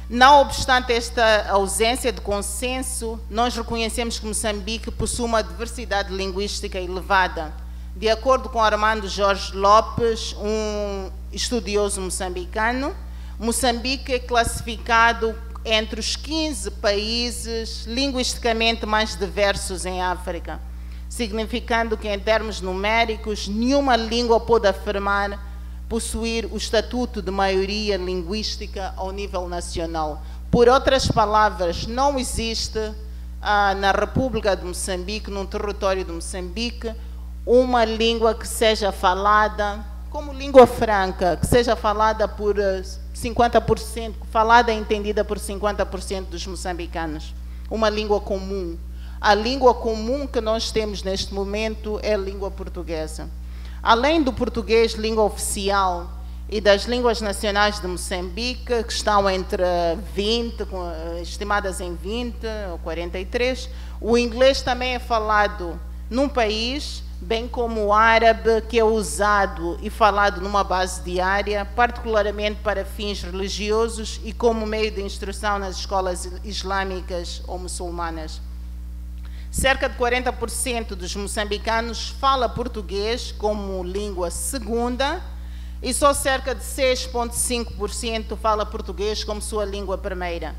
Não obstante esta ausência de consenso, nós reconhecemos que Moçambique possui uma diversidade linguística elevada. De acordo com Armando Jorge Lopes, um estudioso moçambicano, Moçambique é classificado entre os 15 países linguisticamente mais diversos em África, significando que, em termos numéricos, nenhuma língua pode afirmar possuir o estatuto de maioria linguística ao nível nacional. Por outras palavras, não existe na República de Moçambique, no território de Moçambique, uma língua que seja falada como língua franca, que seja falada por 50%, falada e entendida por 50% dos moçambicanos. Uma língua comum. A língua comum que nós temos neste momento é a língua portuguesa. Além do português, língua oficial, e das línguas nacionais de Moçambique, que estão entre 20, estimadas em 20 ou 43, o inglês também é falado num país, bem como o árabe, que é usado e falado numa base diária, particularmente para fins religiosos e como meio de instrução nas escolas islâmicas ou muçulmanas. Cerca de 40% dos moçambicanos fala português como língua segunda e só cerca de 6,5% fala português como sua língua primeira.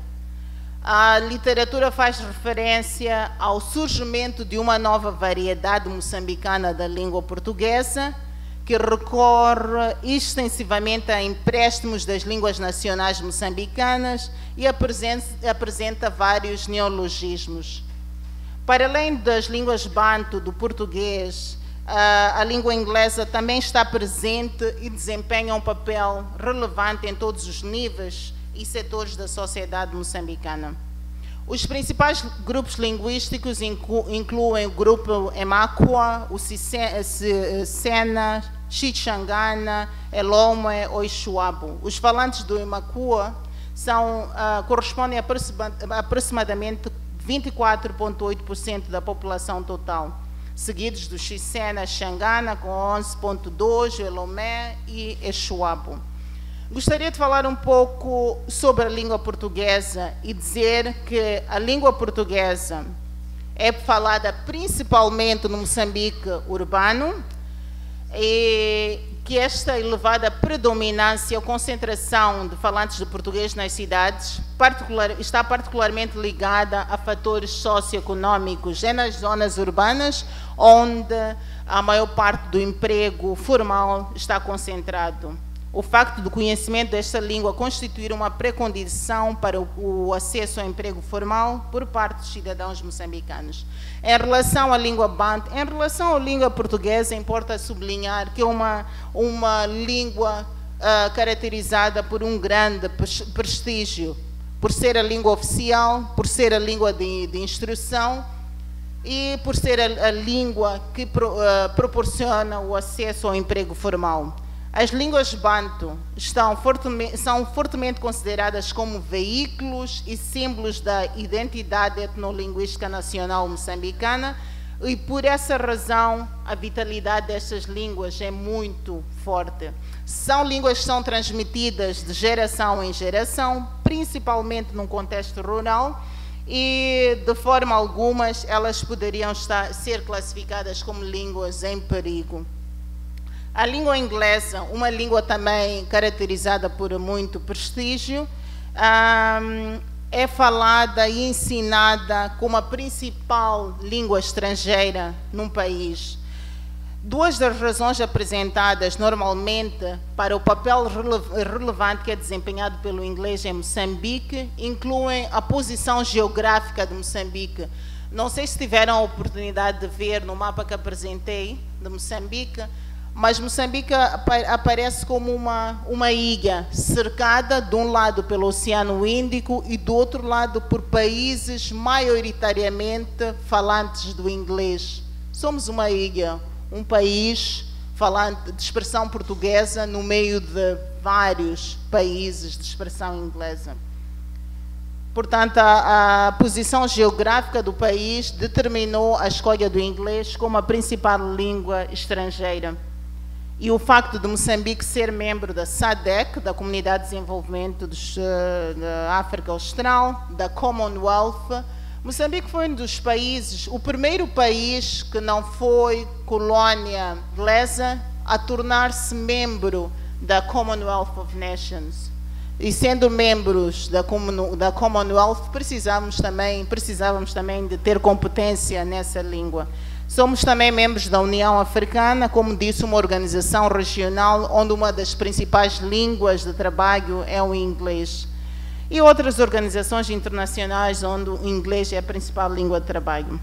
A literatura faz referência ao surgimento de uma nova variedade moçambicana da língua portuguesa, que recorre extensivamente a empréstimos das línguas nacionais moçambicanas e apresenta vários neologismos. Para além das línguas banto do português, a língua inglesa também está presente e desempenha um papel relevante em todos os níveis e setores da sociedade moçambicana. Os principais grupos linguísticos incluem o grupo Emakwa, o Sena, Xixangana, Elome ou Ixuabo. Os falantes do Emakwa correspondem a aproximadamente 24,8% da população total, seguidos do Xisena, Xangana com 11,2%, Elomé e Ixuabo. Gostaria de falar um pouco sobre a língua portuguesa e dizer que a língua portuguesa é falada principalmente no Moçambique urbano e que esta elevada predominância ou concentração de falantes de português nas cidades está particularmente ligada a fatores socioeconômicos. É nas zonas urbanas onde a maior parte do emprego formal está concentrado. O facto do conhecimento desta língua constituir uma pré-condição para o acesso ao emprego formal por parte dos cidadãos moçambicanos. Em relação à língua banto, em relação à língua portuguesa, importa sublinhar que é uma língua caracterizada por um grande prestígio, por ser a língua oficial, por ser a língua de instrução e por ser a língua que proporciona o acesso ao emprego formal. As línguas banto são fortemente consideradas como veículos e símbolos da identidade etnolinguística nacional moçambicana e, por essa razão, a vitalidade destas línguas é muito forte. São línguas que são transmitidas de geração em geração, principalmente num contexto rural, e, de forma alguma, elas poderiam ser classificadas como línguas em perigo. A língua inglesa, uma língua também caracterizada por muito prestígio, é falada e ensinada como a principal língua estrangeira num país. Duas das razões apresentadas normalmente para o papel relevante que é desempenhado pelo inglês em Moçambique incluem a posição geográfica de Moçambique. Não sei se tiveram a oportunidade de ver no mapa que apresentei de Moçambique, mas Moçambique aparece como uma ilha cercada de um lado pelo Oceano Índico e do outro lado por países maioritariamente falantes do inglês. Somos uma ilha, um país falante de expressão portuguesa no meio de vários países de expressão inglesa. Portanto, a posição geográfica do país determinou a escolha do inglês como a principal língua estrangeira. E o facto de Moçambique ser membro da SADC, da Comunidade de Desenvolvimento da África Austral, da Commonwealth, Moçambique foi um dos países, o primeiro país que não foi colónia inglesa a tornar-se membro da Commonwealth of Nations. E sendo membros da Commonwealth, precisávamos também de ter competência nessa língua. Somos também membros da União Africana, como disse, uma organização regional onde uma das principais línguas de trabalho é o inglês. E outras organizações internacionais onde o inglês é a principal língua de trabalho.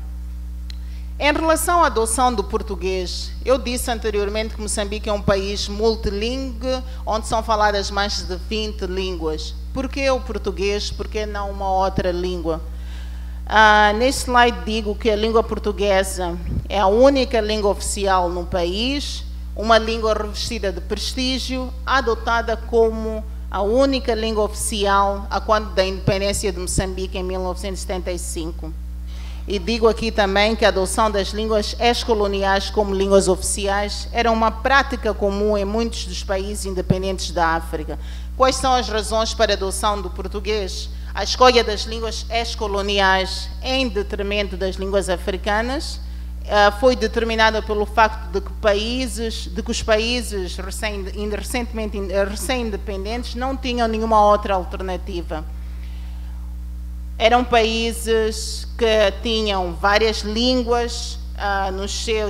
Em relação à adoção do português, eu disse anteriormente que Moçambique é um país multilingue, onde são faladas mais de 20 línguas. Por que o português? Por que não uma outra língua? Neste slide digo que a língua portuguesa é a única língua oficial no país, uma língua revestida de prestígio, adotada como a única língua oficial a quando da independência de Moçambique em 1975. E digo aqui também que a adoção das línguas ex-coloniais como línguas oficiais era uma prática comum em muitos dos países independentes da África. Quais são as razões para a adoção do português? A escolha das línguas ex-coloniais em detrimento das línguas africanas foi determinada pelo facto de que os países recém-independentes não tinham nenhuma outra alternativa. Eram países que tinham várias línguas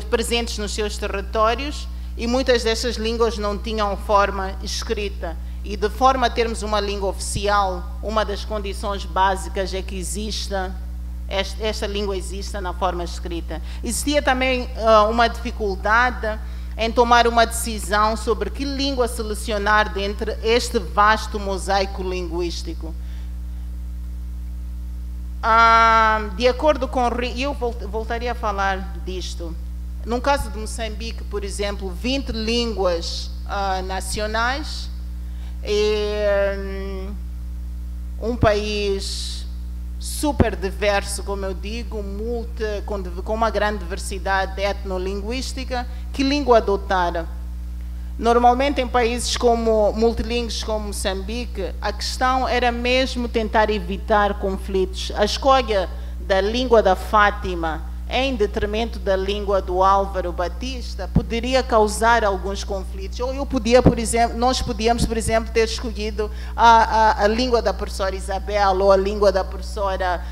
presentes nos seus territórios, e muitas dessas línguas não tinham forma escrita. E de forma a termos uma língua oficial, uma das condições básicas é que esta língua exista na forma escrita. Existia também uma dificuldade em tomar uma decisão sobre que língua selecionar dentre este vasto mosaico linguístico. De acordo com... Eu voltaria a falar disto. No caso de Moçambique, por exemplo, 20 línguas nacionais, um país super diverso, como eu digo, com uma grande diversidade etnolinguística. Que língua adotar? Normalmente em países multilingües como Moçambique, a questão era mesmo tentar evitar conflitos. A escolha da língua da Fátima em detrimento da língua do Álvaro Batista poderia causar alguns conflitos. Ou nós podíamos, por exemplo, ter escolhido a língua da professora Isabel ou a língua da professora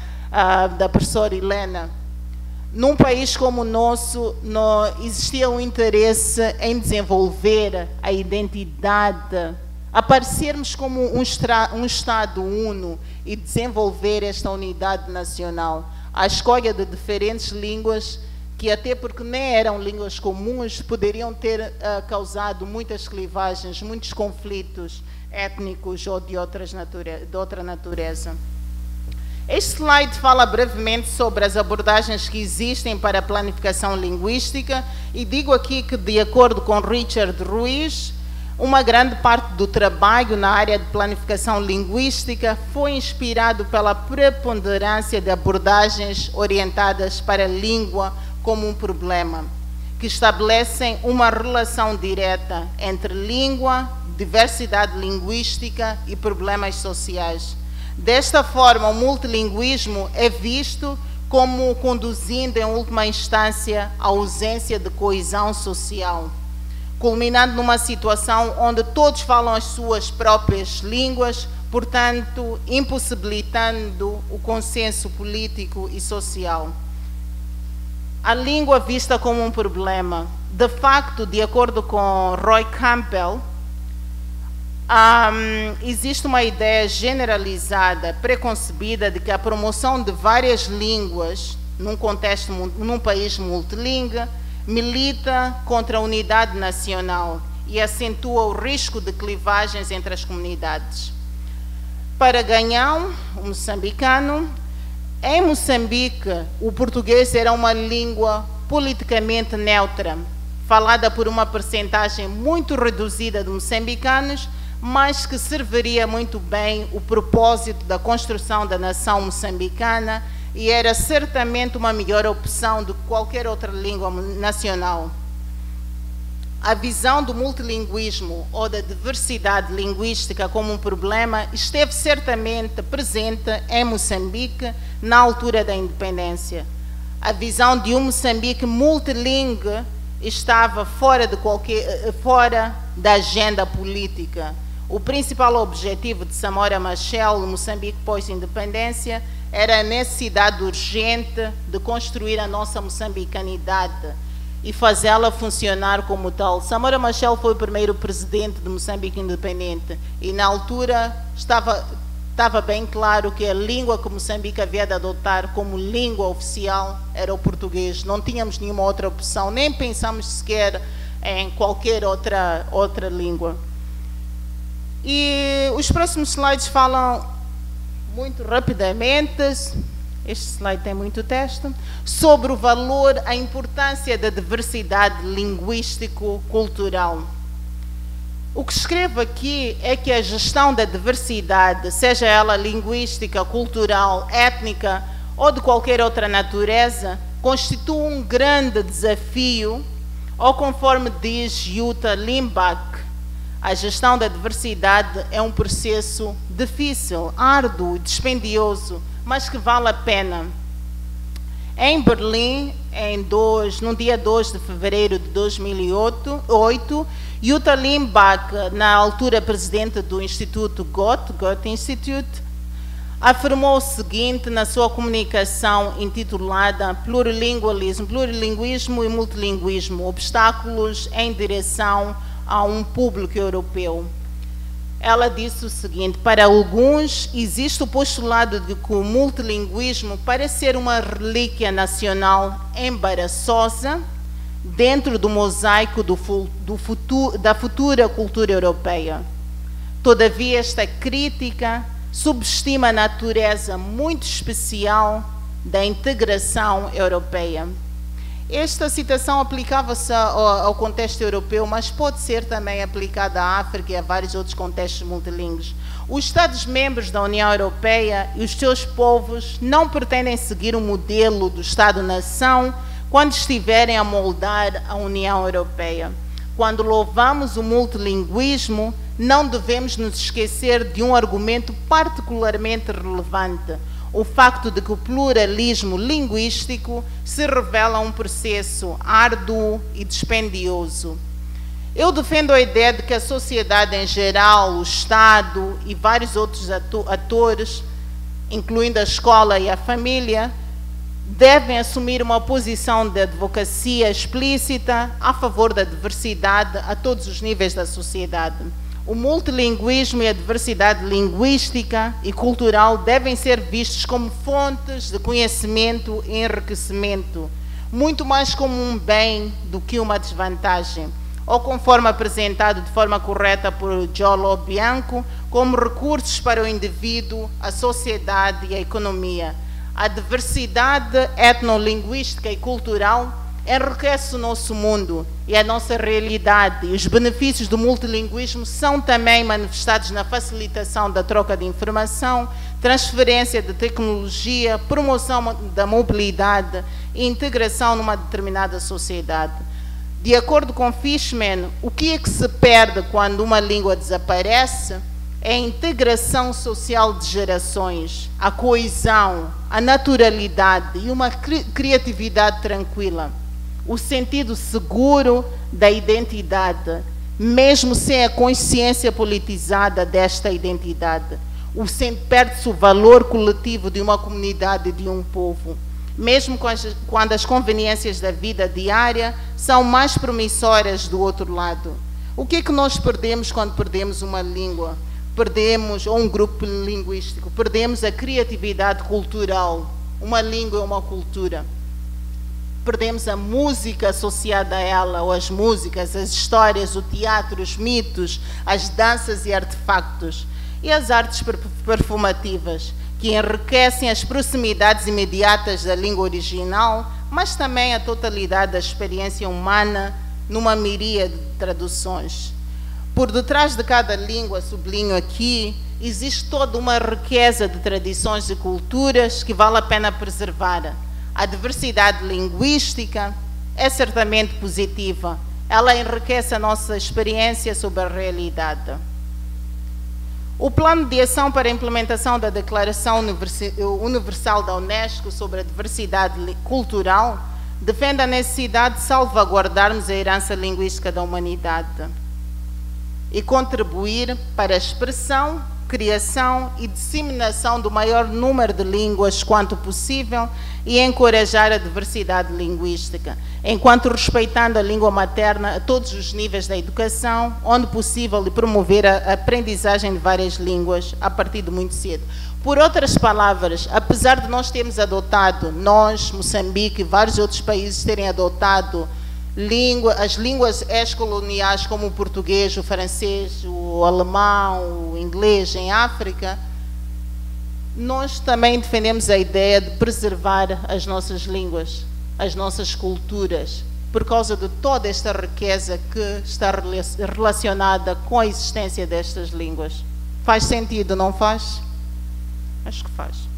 Helena. Num país como o nosso, existia um interesse em desenvolver a identidade, aparecermos como um Estado uno e desenvolver esta unidade nacional. A escolha de diferentes línguas, que até porque nem eram línguas comuns, poderiam ter causado muitas clivagens, muitos conflitos étnicos ou de outra natureza. Este slide fala brevemente sobre as abordagens que existem para a planificação linguística, e digo aqui que, de acordo com Richard Ruiz, uma grande parte do trabalho na área de planificação linguística foi inspirado pela preponderância de abordagens orientadas para a língua como um problema, que estabelecem uma relação direta entre língua, diversidade linguística e problemas sociais. Desta forma, o multilinguismo é visto como conduzindo, em última instância, à ausência de coesão social, culminando numa situação onde todos falam as suas próprias línguas, portanto, impossibilitando o consenso político e social. A língua vista como um problema. De facto, de acordo com Roy Campbell, existe uma ideia generalizada, preconcebida, de que a promoção de várias línguas num país multilingüe milita contra a unidade nacional e acentua o risco de clivagens entre as comunidades. Para Ganhão, o moçambicano, em Moçambique, o português era uma língua politicamente neutra, falada por uma percentagem muito reduzida de moçambicanos, mas que serviria muito bem o propósito da construção da nação moçambicana e era certamente uma melhor opção do que qualquer outra língua nacional. A visão do multilinguismo ou da diversidade linguística como um problema esteve certamente presente em Moçambique na altura da independência. A visão de um Moçambique multilingüe estava fora da agenda política. O principal objetivo de Samora Machel, no Moçambique pós-independência, era a necessidade urgente de construir a nossa moçambicanidade e fazê-la funcionar como tal. Samora Machel foi o primeiro presidente de Moçambique independente e, na altura, estava bem claro que a língua que Moçambique havia de adotar como língua oficial era o português. Não tínhamos nenhuma outra opção, nem pensamos sequer em qualquer outra língua. E os próximos slides falam muito rapidamente, este slide tem muito texto, sobre o valor, a importância da diversidade linguístico-cultural. O que escrevo aqui é que a gestão da diversidade, seja ela linguística, cultural, étnica ou de qualquer outra natureza, constitui um grande desafio, ou conforme diz Jutta Limbach, a gestão da diversidade é um processo difícil, árduo, dispendioso, mas que vale a pena. Em Berlim, no dia 2 de fevereiro de 2008, Jutta Limbach, na altura presidente do Instituto Goethe Institute, afirmou o seguinte na sua comunicação intitulada Plurilinguismo e Multilinguismo, obstáculos em direção a um público europeu. Ela disse o seguinte: para alguns existe o postulado de que o multilinguismo parece ser uma relíquia nacional embaraçosa dentro do mosaico da futura cultura europeia. Todavia, esta crítica subestima a natureza muito especial da integração europeia. Esta citação aplicava-se ao contexto europeu, mas pode ser também aplicada à África e a vários outros contextos multilingües. Os Estados-membros da União Europeia e os seus povos não pretendem seguir o modelo do Estado-nação quando estiverem a moldar a União Europeia. Quando louvamos o multilinguismo, não devemos nos esquecer de um argumento particularmente relevante: o facto de que o pluralismo linguístico se revela um processo árduo e dispendioso. Eu defendo a ideia de que a sociedade em geral, o Estado e vários outros atores, incluindo a escola e a família, devem assumir uma posição de advocacia explícita a favor da diversidade a todos os níveis da sociedade. O multilinguismo e a diversidade linguística e cultural devem ser vistos como fontes de conhecimento e enriquecimento, muito mais como um bem do que uma desvantagem, ou conforme apresentado de forma correta por Giulio Bianco, como recursos para o indivíduo, a sociedade e a economia. A diversidade etnolinguística e cultural enriquece o nosso mundo e a nossa realidade, e os benefícios do multilinguismo são também manifestados na facilitação da troca de informação, transferência de tecnologia, promoção da mobilidade e integração numa determinada sociedade. De acordo com Fishman, o que é que se perde quando uma língua desaparece? É a integração social de gerações, a coesão, a naturalidade e uma criatividade tranquila. O sentido seguro da identidade, mesmo sem a consciência politizada desta identidade. Perde-se o valor coletivo de uma comunidade e de um povo, mesmo quando as conveniências da vida diária são mais promissoras do outro lado. O que é que nós perdemos quando perdemos uma língua? Perdemos, ou um grupo linguístico, perdemos a criatividade cultural. Uma língua é uma cultura. Perdemos a música associada a ela, ou as músicas, as histórias, o teatro, os mitos, as danças e artefactos. E as artes performativas, que enriquecem as proximidades imediatas da língua original, mas também a totalidade da experiência humana numa miríade de traduções. Por detrás de cada língua, sublinho aqui, existe toda uma riqueza de tradições e culturas que vale a pena preservar. A diversidade linguística é certamente positiva. Ela enriquece a nossa experiência sobre a realidade. O Plano de Ação para a Implementação da Declaração Universal da Unesco sobre a Diversidade Cultural defende a necessidade de salvaguardarmos a herança linguística da humanidade e contribuir para a expressão, criação e disseminação do maior número de línguas quanto possível e encorajar a diversidade linguística, enquanto respeitando a língua materna a todos os níveis da educação, onde possível, e promover a aprendizagem de várias línguas a partir de muito cedo. Por outras palavras, apesar de nós termos adotado, nós, Moçambique e vários outros países terem adotado as línguas ex-coloniais como o português, o francês, o alemão, o inglês em África, nós também defendemos a ideia de preservar as nossas línguas, as nossas culturas, por causa de toda esta riqueza que está relacionada com a existência destas línguas. Faz sentido, não faz? Acho que faz.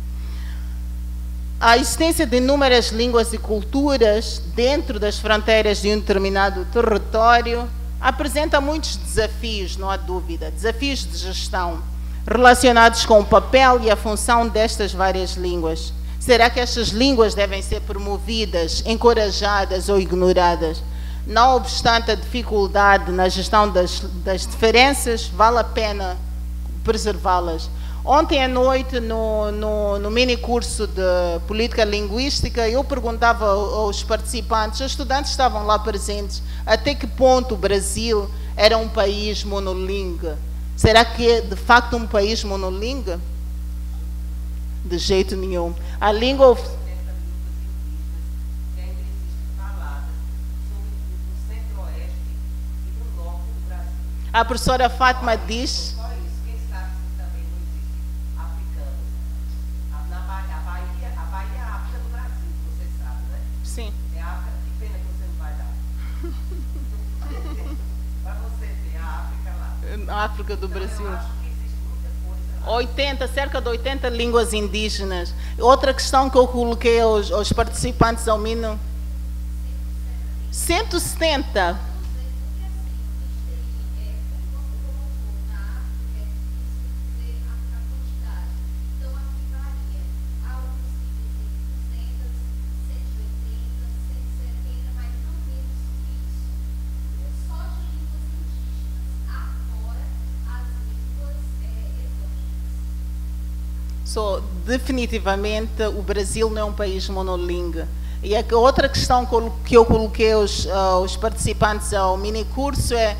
A existência de inúmeras línguas e culturas dentro das fronteiras de um determinado território apresenta muitos desafios, não há dúvida, desafios de gestão, relacionados com o papel e a função destas várias línguas. Será que estas línguas devem ser promovidas, encorajadas ou ignoradas? Não obstante a dificuldade na gestão das diferenças, vale a pena preservá-las. Ontem à noite, no mini curso de Política Linguística, eu perguntava aos participantes, os estudantes estavam lá presentes, até que ponto o Brasil era um país monolingue. Será que é de facto um país monolingue? De jeito nenhum. A língua... A professora Fátima diz... Sim. É a África, que pena que você não vai dar. Para você ver a África lá. A África do Brasil. Eu acho que existe muita coisa lá. Cerca de 80 línguas indígenas. Outra questão que eu coloquei aos participantes ao Mino. 170. Definitivamente o Brasil não é um país monolingue. E a outra questão que eu coloquei aos participantes ao mini curso é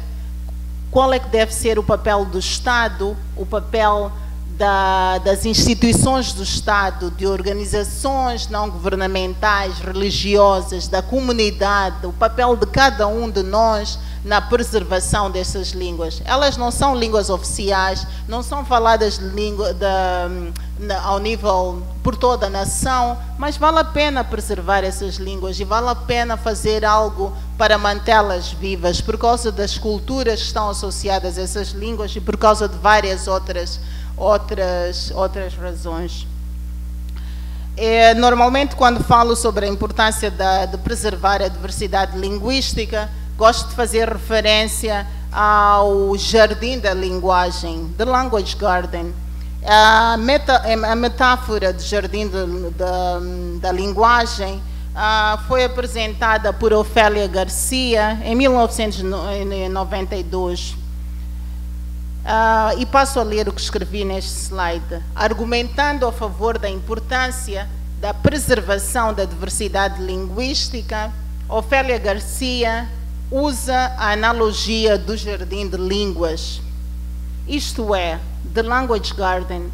qual é que deve ser o papel do Estado, o papel das instituições do Estado, de organizações não governamentais, religiosas, da comunidade, o papel de cada um de nós na preservação dessas línguas. Elas não são línguas oficiais, não são faladas ao nível por toda a nação, mas vale a pena preservar essas línguas e vale a pena fazer algo para mantê-las vivas, por causa das culturas que estão associadas a essas línguas e por causa de várias outras razões. Normalmente, quando falo sobre a importância de preservar a diversidade linguística, gosto de fazer referência ao Jardim da Linguagem, The Language Garden. A metáfora do Jardim da Linguagem foi apresentada por Ofélia Garcia em 1992. E passo a ler o que escrevi neste slide. Argumentando a favor da importância da preservação da diversidade linguística, Ofélia Garcia usa a analogia do Jardim de Línguas, isto é, The Language Garden,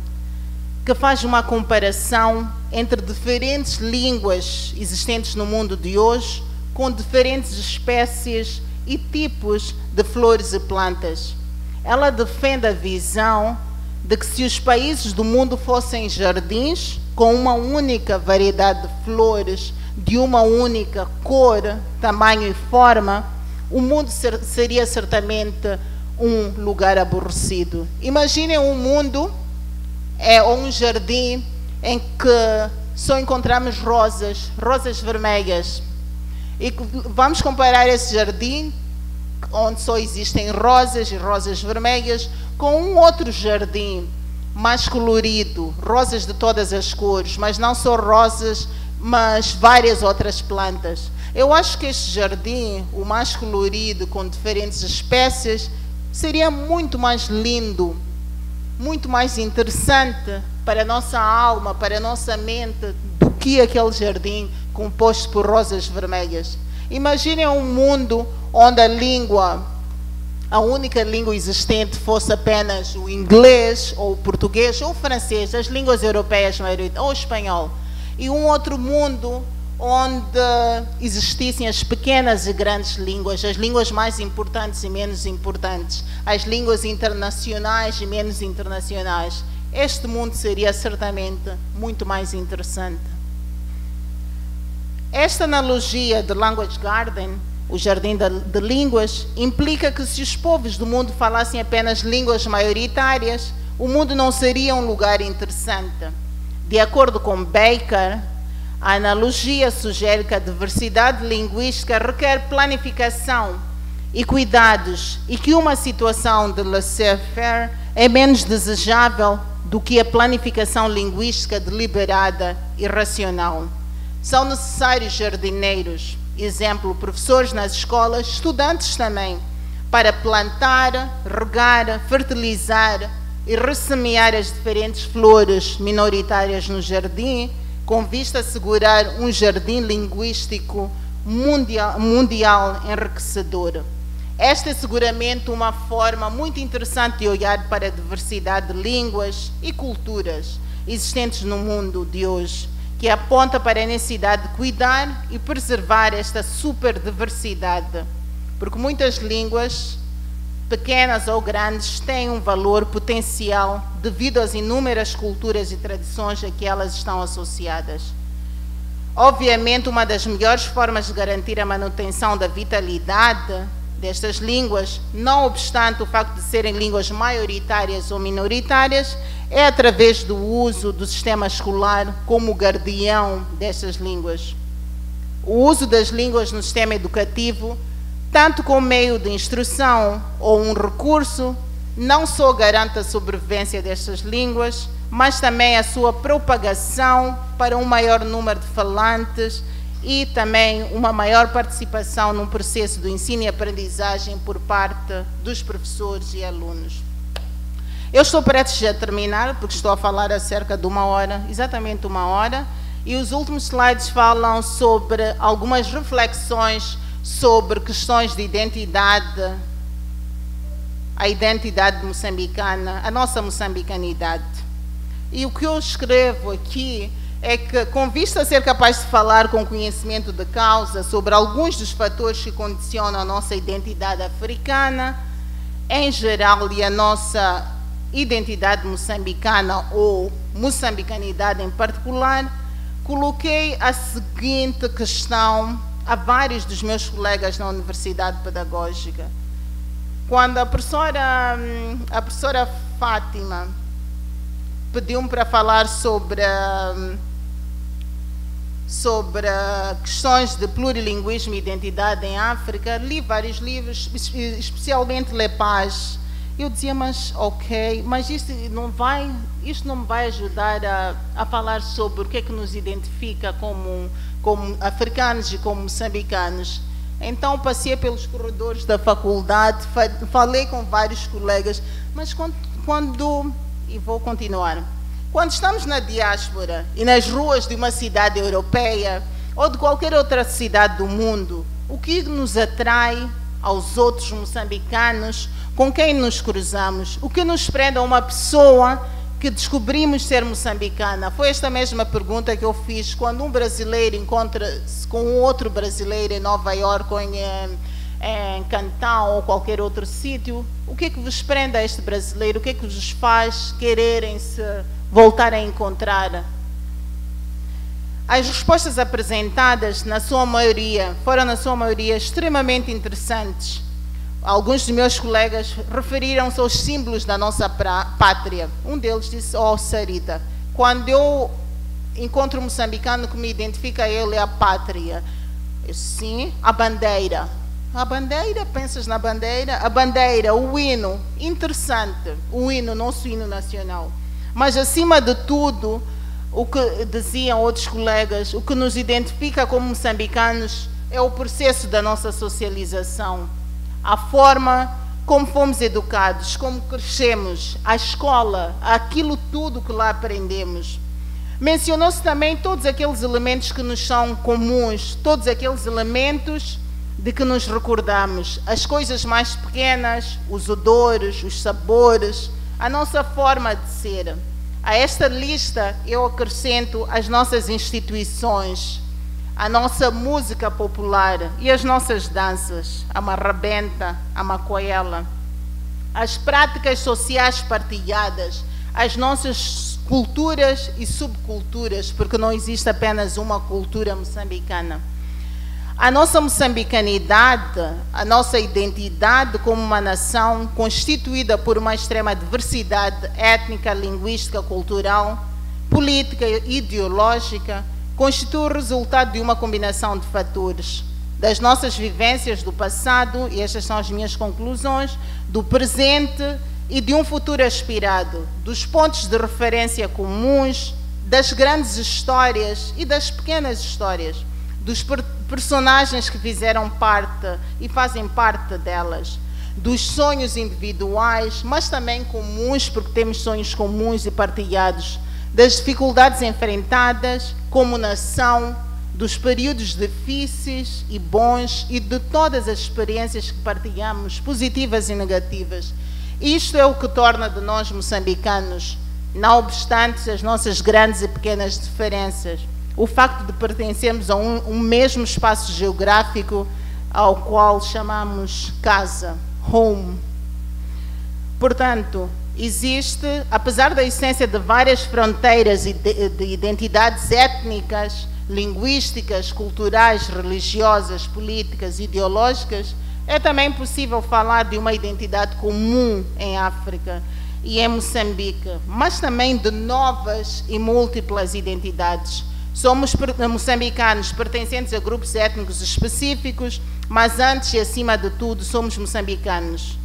que faz uma comparação entre diferentes línguas existentes no mundo de hoje com diferentes espécies e tipos de flores e plantas. Ela defende a visão de que se os países do mundo fossem jardins com uma única variedade de flores, de uma única cor, tamanho e forma, o mundo seria certamente um lugar aborrecido. Imaginem um mundo ou um jardim em que só encontramos rosas vermelhas. E vamos comparar esse jardim, onde só existem rosas e rosas vermelhas, com um outro jardim mais colorido, rosas de todas as cores, mas não só rosas, mas várias outras plantas. Eu acho que este jardim, o mais colorido, com diferentes espécies, seria muito mais lindo, muito mais interessante para a nossa alma, para a nossa mente, do que aquele jardim composto por rosas vermelhas. Imaginem um mundo onde a única língua existente fosse apenas o inglês, ou o português, ou o francês, as línguas europeias, ou o espanhol. E um outro mundo onde existissem as pequenas e grandes línguas, as línguas mais importantes e menos importantes, as línguas internacionais e menos internacionais. Este mundo seria certamente muito mais interessante. Esta analogia de Language Garden, o Jardim de Línguas, implica que se os povos do mundo falassem apenas línguas maioritárias, o mundo não seria um lugar interessante. De acordo com Baker, a analogia sugere que a diversidade linguística requer planificação e cuidados e que uma situação de laissez-faire é menos desejável do que a planificação linguística deliberada e racional. São necessários jardineiros, exemplo, professores nas escolas, estudantes também, para plantar, regar, fertilizar e ressemear as diferentes flores minoritárias no jardim, com vista a assegurar um jardim linguístico mundial enriquecedor. Esta é seguramente uma forma muito interessante de olhar para a diversidade de línguas e culturas existentes no mundo de hoje, que aponta para a necessidade de cuidar e preservar esta super diversidade, porque muitas línguas, pequenas ou grandes, têm um valor potencial devido às inúmeras culturas e tradições a que elas estão associadas. Obviamente, uma das melhores formas de garantir a manutenção da vitalidade destas línguas, não obstante o facto de serem línguas maioritárias ou minoritárias, é através do uso do sistema escolar como guardião destas línguas. O uso das línguas no sistema educativo, tanto como meio de instrução ou um recurso, não só garante a sobrevivência destas línguas, mas também a sua propagação para um maior número de falantes e também uma maior participação no processo do ensino e aprendizagem por parte dos professores e alunos. Eu estou prestes a terminar, porque estou a falar há cerca de uma hora, exatamente uma hora, e os últimos slides falam sobre algumas reflexões sobre questões de identidade, a identidade moçambicana, a nossa moçambicanidade. E o que eu escrevo aqui é que, com vista a ser capaz de falar com conhecimento de causa sobre alguns dos fatores que condicionam a nossa identidade africana, em geral, e a nossa identidade moçambicana ou moçambicanidade em particular, coloquei a seguinte questão a vários dos meus colegas na Universidade Pedagógica. Quando a professora Fátima pediu-me para falar sobre questões de plurilinguismo e identidade em África, li vários livros, especialmente Le Page. Eu dizia, mas ok, mas isto não me vai ajudar a falar sobre o que é que nos identifica como africanos e como moçambicanos. Então passei pelos corredores da faculdade, falei com vários colegas, mas e vou continuar. Quando estamos na diáspora e nas ruas de uma cidade europeia ou de qualquer outra cidade do mundo, o que nos atrai aos outros moçambicanos com quem nos cruzamos? O que nos prende a uma pessoa que descobrimos ser moçambicana? Foi esta mesma pergunta que eu fiz quando um brasileiro encontra-se com um outro brasileiro em Nova Iorque ou em Cantão ou qualquer outro sítio. O que é que vos prende a este brasileiro? O que é que vos faz quererem se voltar a encontrar? As respostas apresentadas, foram na sua maioria extremamente interessantes. Alguns dos meus colegas referiram-se aos símbolos da nossa pátria. Um deles disse, Sarita, quando eu encontro um moçambicano que me identifica, ele é a pátria. Eu, sim, a bandeira. A bandeira, pensas na bandeira? A bandeira, o hino, interessante, o hino, nosso hino nacional. Mas, acima de tudo, o que diziam outros colegas, o que nos identifica como moçambicanos é o processo da nossa socialização, a forma como fomos educados, como crescemos, a escola, aquilo tudo que lá aprendemos. Mencionou-se também todos aqueles elementos que nos são comuns, todos aqueles elementos de que nos recordamos, as coisas mais pequenas, os odores, os sabores, a nossa forma de ser. A esta lista eu acrescento as nossas instituições, a nossa música popular e as nossas danças, a marrabenta, a macoela, as práticas sociais partilhadas, as nossas culturas e subculturas, porque não existe apenas uma cultura moçambicana. A nossa moçambicanidade, a nossa identidade como uma nação constituída por uma extrema diversidade étnica, linguística, cultural, política e ideológica, constitui o resultado de uma combinação de fatores, das nossas vivências do passado, e estas são as minhas conclusões, do presente e de um futuro aspirado, dos pontos de referência comuns, das grandes histórias e das pequenas histórias, dos personagens que fizeram parte e fazem parte delas, dos sonhos individuais, mas também comuns, porque temos sonhos comuns e partilhados, das dificuldades enfrentadas como nação, dos períodos difíceis e bons e de todas as experiências que partilhamos, positivas e negativas. Isto é o que torna de nós moçambicanos, não obstante as nossas grandes e pequenas diferenças, o facto de pertencermos a um mesmo espaço geográfico ao qual chamamos casa, home. Portanto, existe, apesar da existência de várias fronteiras e de identidades étnicas, linguísticas, culturais, religiosas, políticas, ideológicas, é também possível falar de uma identidade comum em África e em Moçambique, mas também de novas e múltiplas identidades. Somos moçambicanos pertencentes a grupos étnicos específicos, mas antes e acima de tudo somos moçambicanos.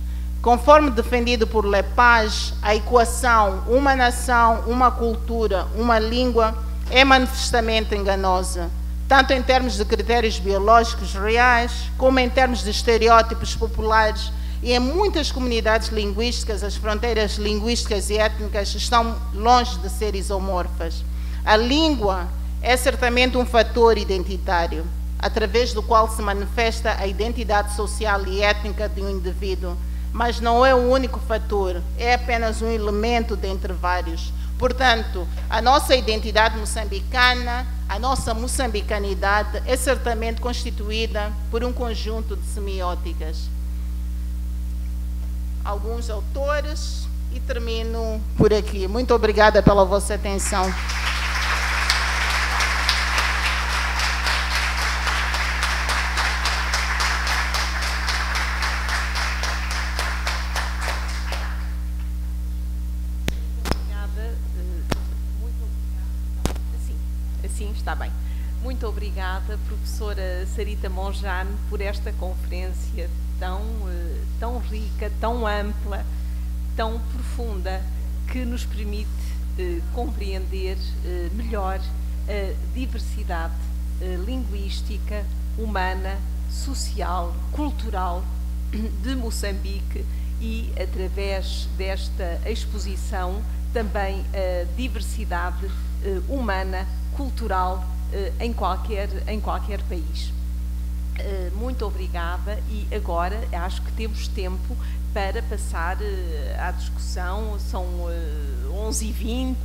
Conforme defendido por Lepage, a equação uma nação, uma cultura, uma língua é manifestamente enganosa, tanto em termos de critérios biológicos reais, como em termos de estereótipos populares, e em muitas comunidades linguísticas, as fronteiras linguísticas e étnicas estão longe de ser isomorfas. A língua é certamente um fator identitário, através do qual se manifesta a identidade social e étnica de um indivíduo, mas não é o único fator, é apenas um elemento dentre vários. Portanto, a nossa identidade moçambicana, a nossa moçambicanidade é certamente constituída por um conjunto de semióticas. Alguns autores e termino por aqui. Muito obrigada pela vossa atenção. Está bem. Muito obrigada, professora Sarita Monjane, por esta conferência tão rica, tão ampla, tão profunda, que nos permite compreender melhor a diversidade linguística, humana, social, cultural de Moçambique e, através desta exposição, também a diversidade humana, cultural em qualquer país. Muito obrigada e agora acho que temos tempo para passar à discussão. São 11h20,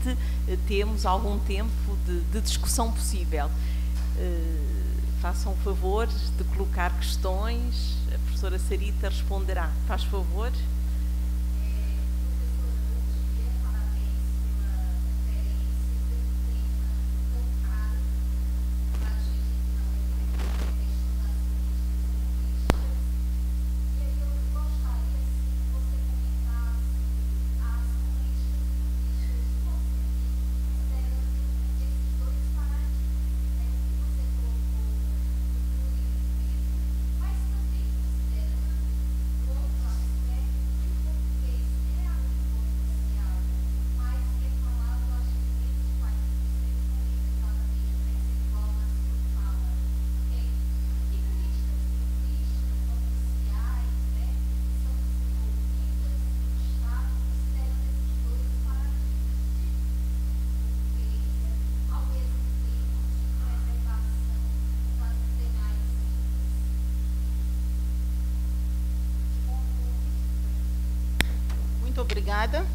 temos algum tempo de discussão possível. Façam favor de colocar questões, a professora Sarita responderá. Faz favor. Muito obrigada.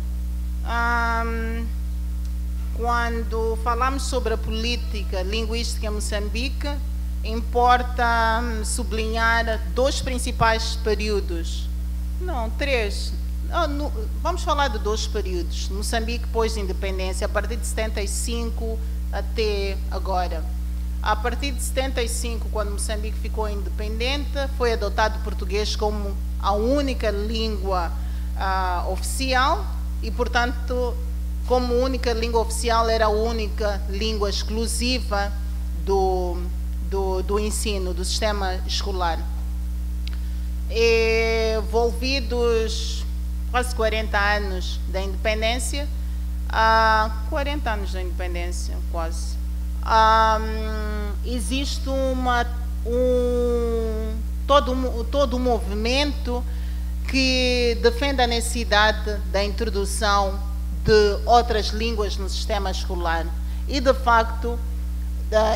Quando falamos sobre a política linguística em Moçambique, importa sublinhar dois principais períodos. Não, três. Vamos falar de dois períodos. Moçambique pós-independência, a partir de 75 até agora. A partir de 75, quando Moçambique ficou independente, foi adotado o português como a única língua oficial e, portanto, como única língua oficial, era a única língua exclusiva do ensino, do sistema escolar. E, envolvidos quase 40 anos da independência, 40 anos da independência, quase, existe todo um movimento que defende a necessidade da introdução de outras línguas no sistema escolar. E, de facto,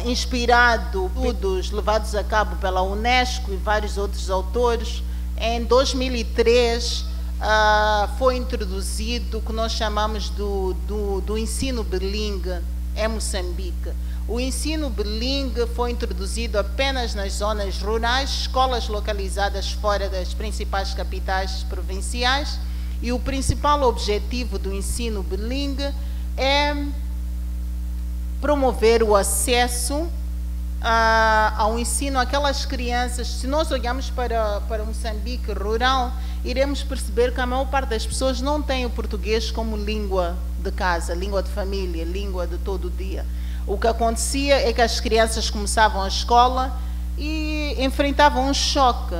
inspirado por estudos levados a cabo pela Unesco e vários outros autores, em 2003 foi introduzido o que nós chamamos do ensino bilingue em Moçambique. O ensino bilingue foi introduzido apenas nas zonas rurais, escolas localizadas fora das principais capitais provinciais, e o principal objetivo do ensino bilingue é promover o acesso ao ensino àquelas crianças. Se nós olharmos para Moçambique rural, iremos perceber que a maior parte das pessoas não tem o português como língua de casa, língua de família, língua de todo o dia. O que acontecia é que as crianças começavam a escola e enfrentavam um choque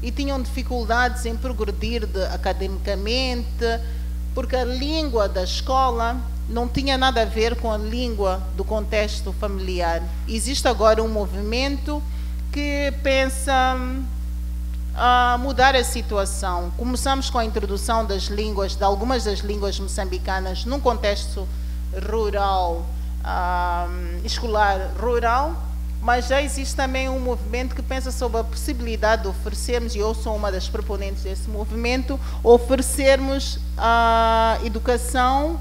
e tinham dificuldades em progredir academicamente, porque a língua da escola não tinha nada a ver com a língua do contexto familiar. Existe agora um movimento que pensa mudar a situação. Começamos com a introdução das línguas, de algumas das línguas moçambicanas, num contexto rural, escolar rural, mas já existe também um movimento que pensa sobre a possibilidade de oferecermos, e eu sou uma das proponentes desse movimento, oferecermos a educação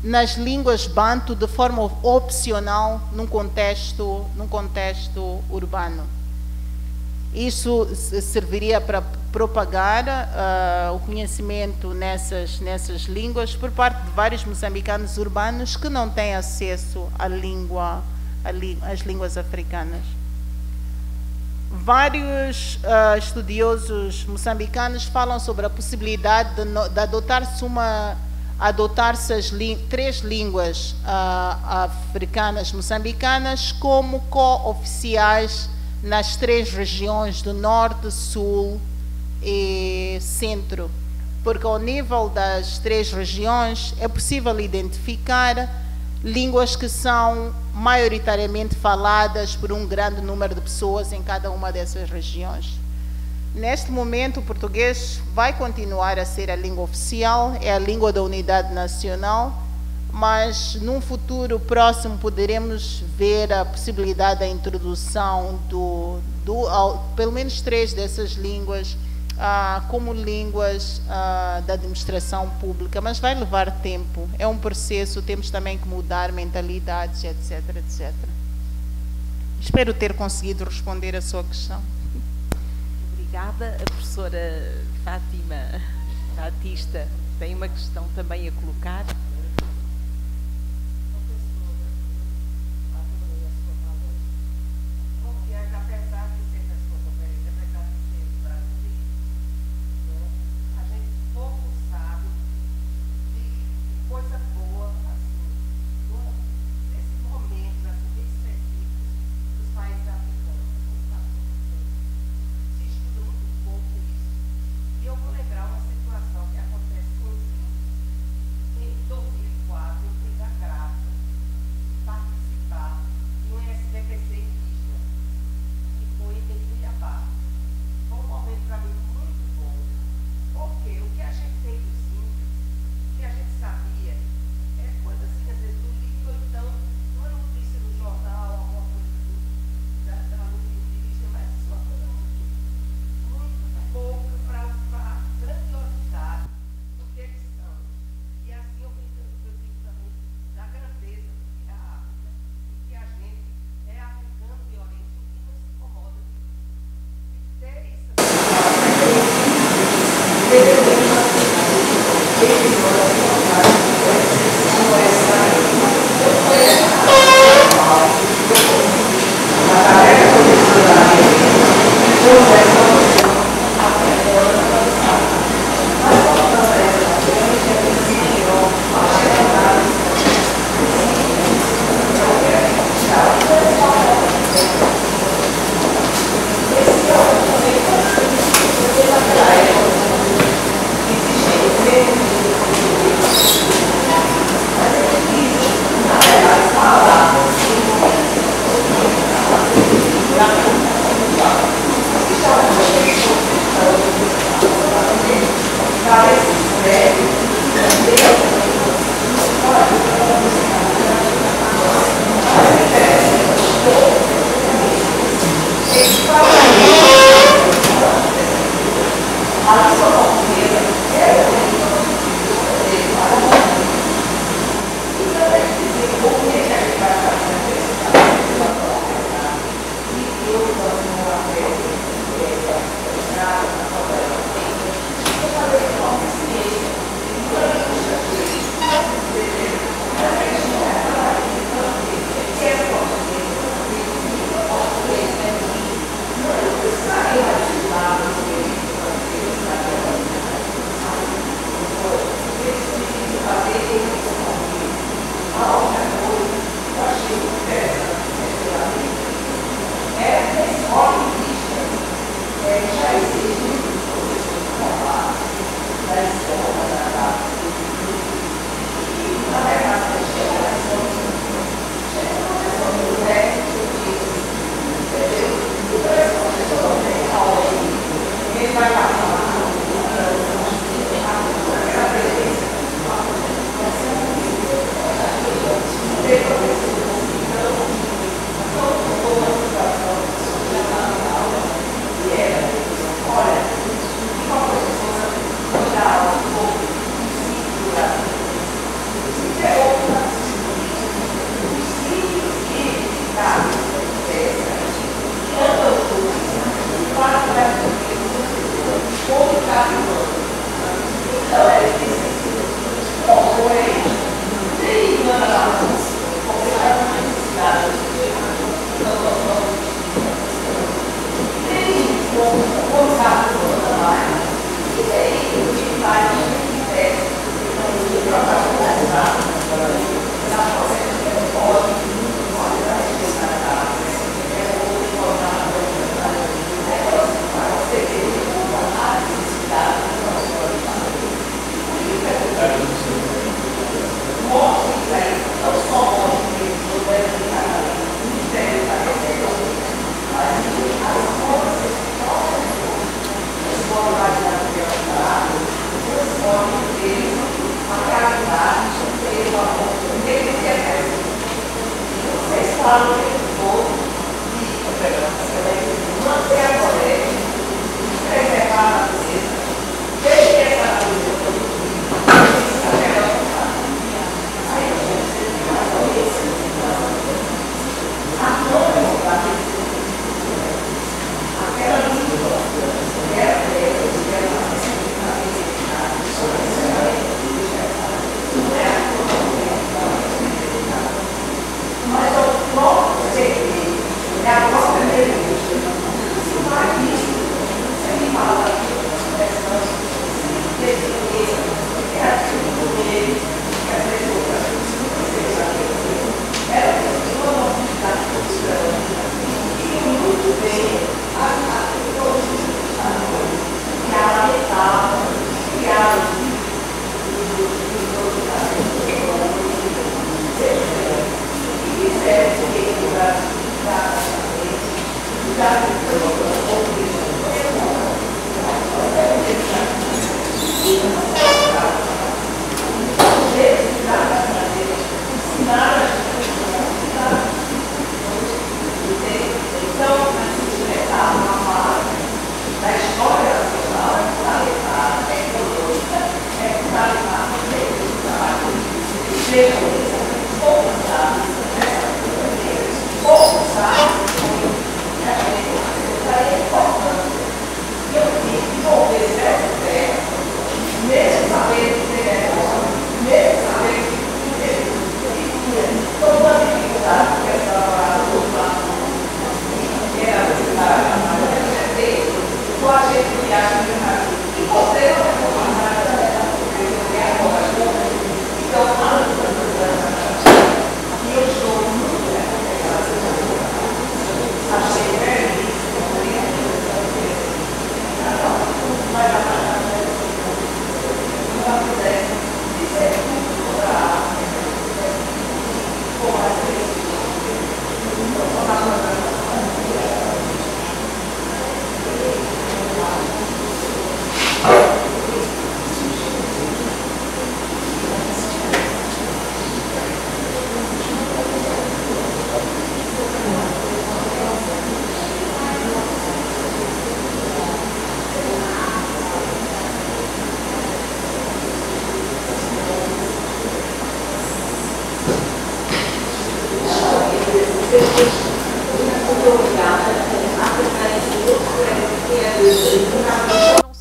nas línguas banto de forma opcional num contexto urbano. Isso serviria para propagar o conhecimento nessas línguas por parte de vários moçambicanos urbanos que não têm acesso às línguas africanas. Vários estudiosos moçambicanos falam sobre a possibilidade de adotar-se as três línguas africanas moçambicanas como co-oficiais nas três regiões do Norte, Sul e Centro, porque ao nível das três regiões é possível identificar línguas que são maioritariamente faladas por um grande número de pessoas em cada uma dessas regiões. Neste momento, o português vai continuar a ser a língua oficial, é a língua da unidade nacional, mas num futuro próximo poderemos ver a possibilidade da introdução pelo menos três dessas línguas como línguas da administração pública, mas vai levar tempo, é um processo, temos também que mudar mentalidades, etc, etc. Espero ter conseguido responder a sua questão. Obrigada. A professora Fátima Batista tem uma questão também a colocar.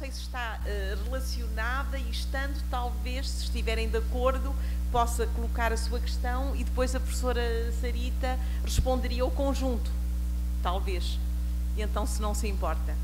sei se está relacionada e estando, talvez, se estiverem de acordo, possa colocar a sua questão e depois a professora Sarita responderia ao conjunto, talvez. E então, se não se importa.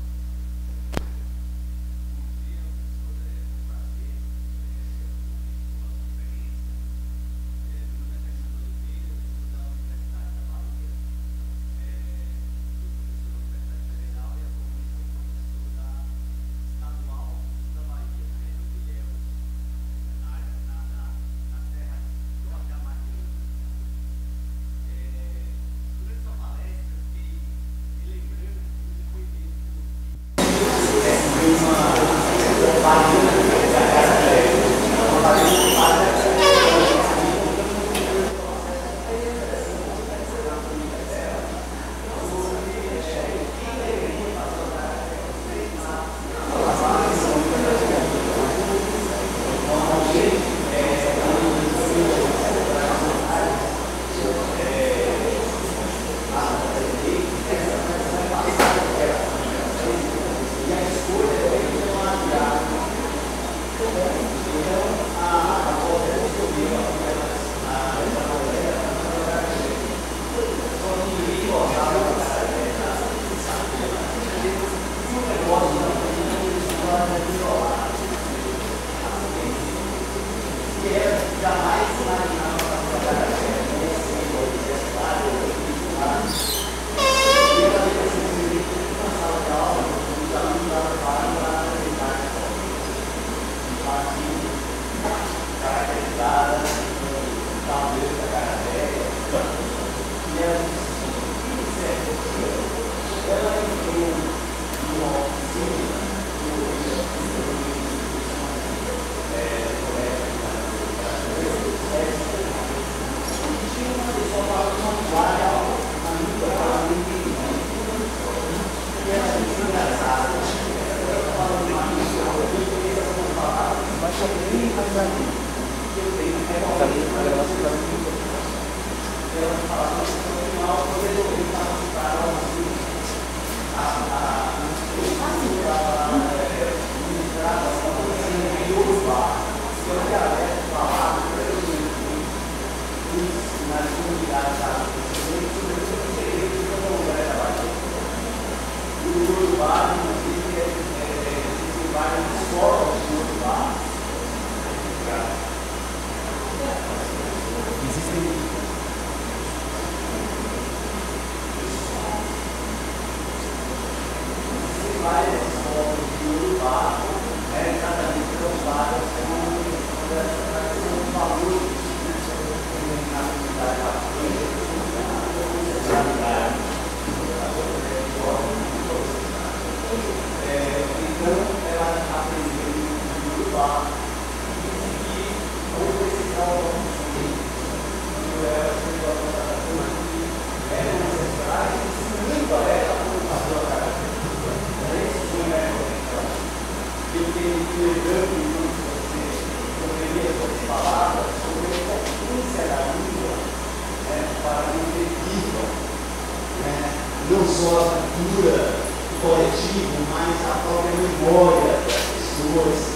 Não só a cultura coletiva, mas a própria memória das pessoas.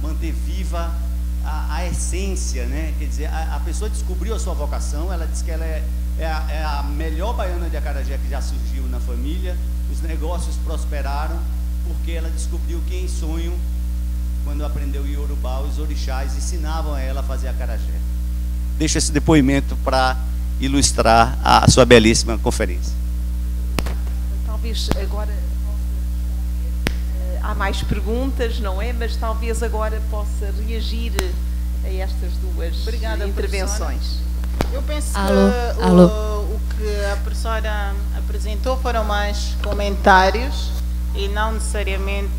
Manter viva a essência, né? Quer dizer, a pessoa descobriu a sua vocação, ela diz que ela é a melhor baiana de acarajé que já surgiu na família, os negócios prosperaram, porque ela descobriu que em sonho, quando aprendeu Iorubá, os orixás ensinavam a ela a fazer acarajé. Deixo esse depoimento para ilustrar a sua belíssima conferência. Talvez agora há mais perguntas, não é? Mas talvez agora possa reagir a estas duas intervenções. Professora. Eu penso Alô. O que a professora apresentou foram mais comentários e não necessariamente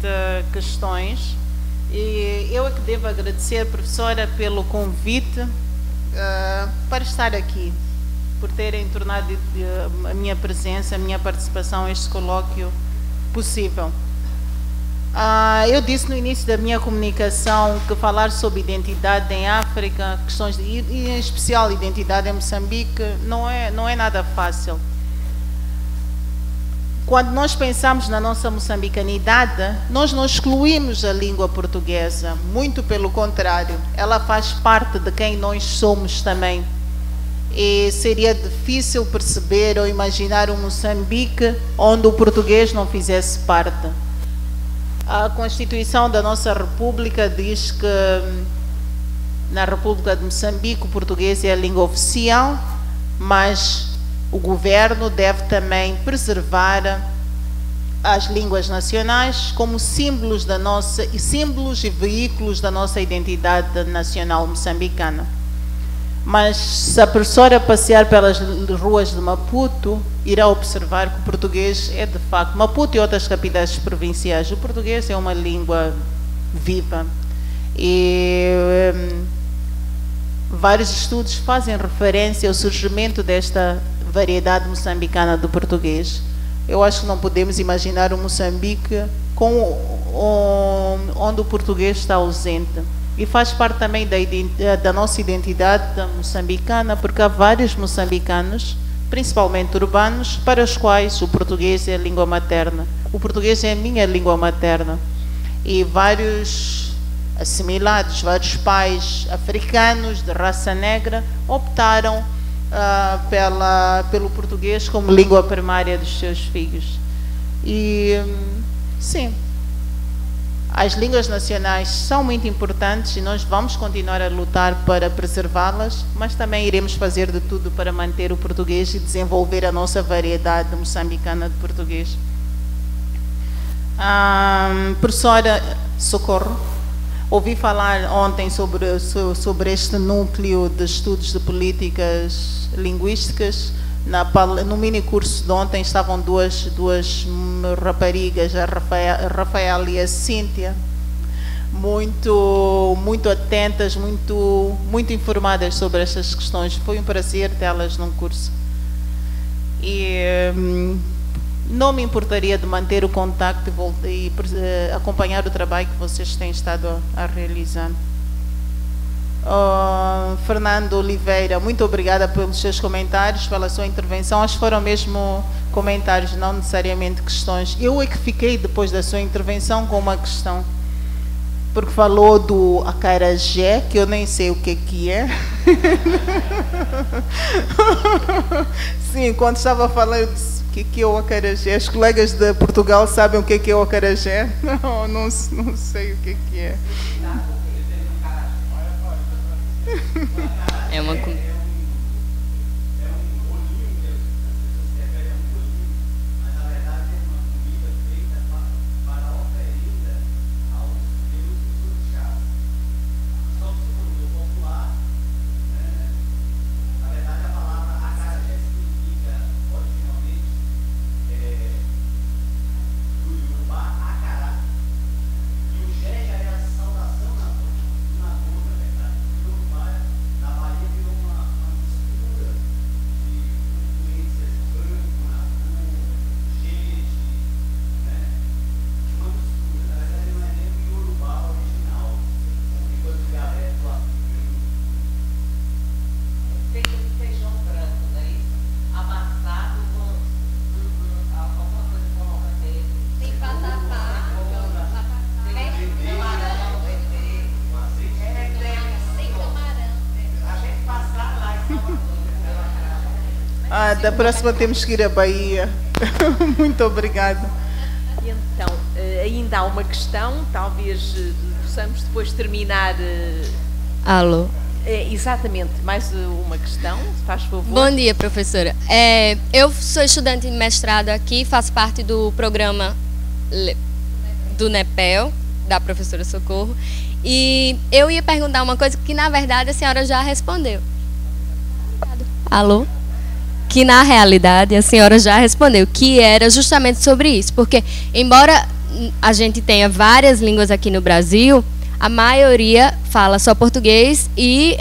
questões. E eu é que devo agradecer, professora, pelo convite para estar aqui, por terem tornado a minha presença, a minha participação a este colóquio possível. Eu disse no início da minha comunicação que falar sobre identidade em África, questões e em especial identidade em Moçambique, não é nada fácil. quando nós pensamos na nossa moçambicanidade, nós não excluímos a língua portuguesa, muito pelo contrário, ela faz parte de quem nós somos também. E seria difícil perceber ou imaginar um Moçambique onde o português não fizesse parte. A Constituição da nossa República diz que na República de Moçambique o português é a língua oficial, mas o governo deve também preservar as línguas nacionais como símbolos da nossa e símbolos e veículos da nossa identidade nacional moçambicana. Mas se a professora passear pelas ruas de Maputo, irá observar que o português é de facto, Maputo e outras capitais provinciais, o português é uma língua viva. E vários estudos fazem referência ao surgimento desta variedade moçambicana do português. Eu acho que não podemos imaginar um Moçambique onde o português está ausente. E faz parte também da nossa identidade moçambicana, porque há vários moçambicanos, principalmente urbanos, para os quais o português é a língua materna. O português é a minha língua materna. E vários assimilados, vários pais africanos de raça negra optaram pelo português como língua primária dos seus filhos. E sim, as línguas nacionais são muito importantes e nós vamos continuar a lutar para preservá-las, mas também iremos fazer de tudo para manter o português e desenvolver a nossa variedade moçambicana de português. Professora Socorro, ouvi falar ontem sobre este núcleo de estudos de políticas linguísticas. No mini curso de ontem estavam duas raparigas, a Rafael e a Cíntia, muito atentas, muito informadas sobre estas questões. Foi um prazer tê-las num curso. E não me importaria de manter o contacto e acompanhar o trabalho que vocês têm estado a realizar. Fernando Oliveira, muito obrigada pelos seus comentários, pela sua intervenção. Acho que foram mesmo comentários, não necessariamente questões. Eu é que fiquei, depois da sua intervenção, com uma questão. Porque falou do acarajé, que eu nem sei o que é. Sim, quando estava falando, eu disse, o que é o acarajé? Os colegas de Portugal sabem o que é o acarajé? Não sei o que é. É uma Da próxima temos que ir à Bahia. Muito obrigada. Então, ainda há uma questão, talvez possamos depois terminar. Alô? Exatamente, mais uma questão, faz favor. Bom dia, professora. Eu sou estudante de mestrado aqui, faço parte do programa do NEPEL, da professora Socorro, e eu ia perguntar uma coisa que, na verdade, a senhora já respondeu. Alô? Que na realidade a senhora já respondeu, que era justamente sobre isso, porque embora a gente tenha várias línguas aqui no Brasil, a maioria fala só português e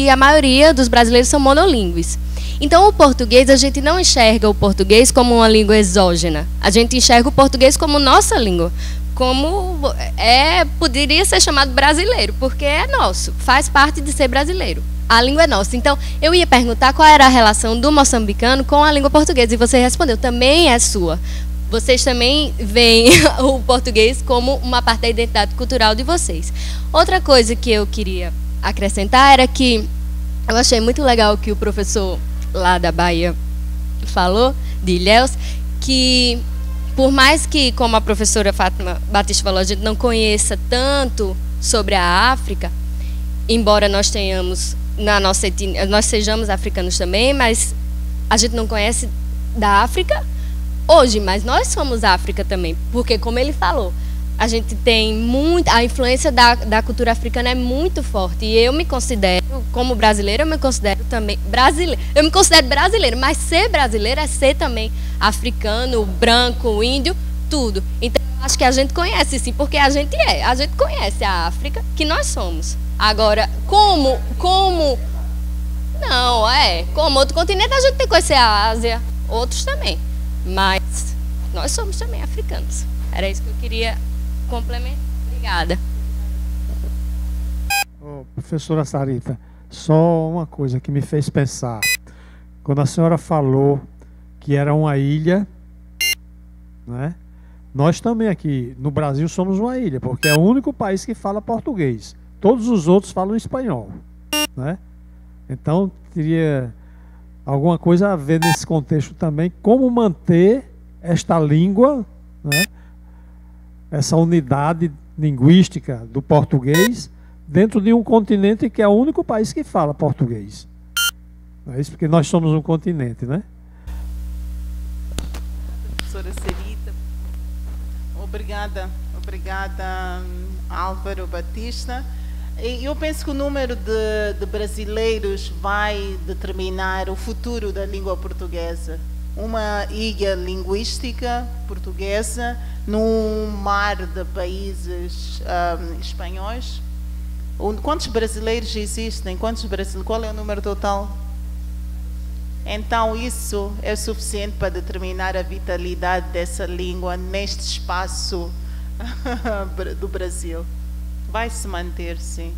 a maioria dos brasileiros são monolíngues. Então o português, a gente não enxerga o português como uma língua exógena, a gente enxerga o português como nossa língua, poderia ser chamado brasileiro, porque é nosso, faz parte de ser brasileiro. a língua é nossa. Então, eu ia perguntar qual era a relação do moçambicano com a língua portuguesa, e você respondeu, também é sua. Vocês também veem o português como uma parte da identidade cultural de vocês. Outra coisa que eu queria acrescentar era que eu achei muito legal o que o professor lá da Bahia falou, de Ilhéus, que por mais que, como a professora Fátima Batista falou, a gente não conheça tanto sobre a África, embora nós tenhamos, na nossa etnia, nós sejamos africanos também, mas a gente não conhece da África hoje, mas nós somos África também, porque, como ele falou, a gente tem muito, a influência da cultura africana é muito forte, e eu me considero, como brasileira, eu me considero também brasileira, eu me considero brasileira, mas ser brasileira é ser também africano, branco, índio, tudo. Então, eu acho que a gente conhece, sim, porque a gente conhece a África, que nós somos. Agora, como outro continente, a gente tem que conhecer a Ásia, outros também. Mas nós somos também africanos. Era isso que eu queria complementar. Obrigada. Professora Sarita, só uma coisa que me fez pensar. Quando a senhora falou que era uma ilha, né? Nós também aqui no Brasil somos uma ilha, porque é o único país que fala português. Todos os outros falam espanhol, né? Então, teria alguma coisa a ver nesse contexto também, como manter esta língua, né? Essa unidade linguística do português dentro de um continente que é o único país que fala português. Não é isso? Porque nós somos um continente, né? Professora Sarita. Obrigada, Álvaro Batista. Eu penso que o número de brasileiros vai determinar o futuro da língua portuguesa. Uma ilha linguística portuguesa num mar de países espanhóis. Quantos brasileiros existem? Qual é o número total? Então, isso é suficiente para determinar a vitalidade dessa língua neste espaço do Brasil. Vai se manter, sim.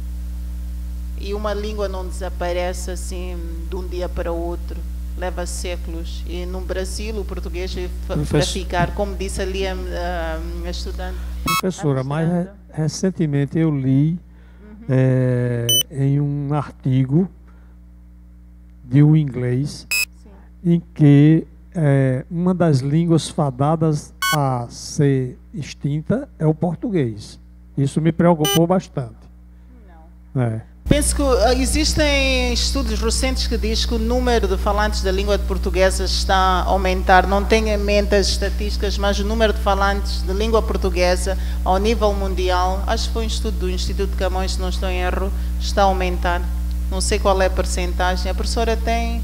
E uma língua não desaparece assim de um dia para o outro. Leva séculos. E no Brasil, o português é para ficar, como disse ali a estudante. Professora, mas recentemente eu li em um artigo de um inglês, sim, em que uma das línguas fadadas a ser extinta é o português. Isso me preocupou bastante. Não. Penso que existem estudos recentes que dizem que o número de falantes da língua portuguesa está a aumentar. Não tenho em mente as estatísticas, mas o número de falantes de língua portuguesa ao nível mundial, acho que foi um estudo do Instituto de Camões, se não estou em erro, está a aumentar. Não sei qual é a percentagem. A professora tem...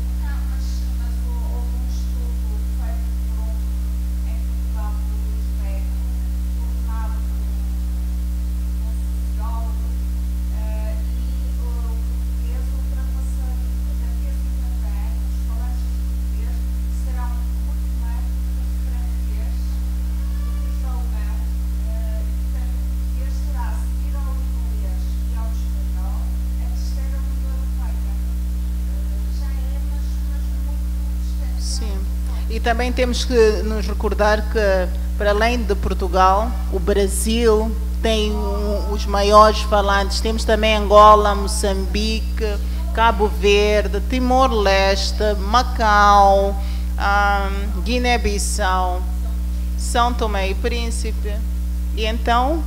E também temos que nos recordar que, para além de Portugal, o Brasil tem os maiores falantes. Temos também Angola, Moçambique, Cabo Verde, Timor-Leste, Macau, Guiné-Bissau, São Tomé e Príncipe. E então...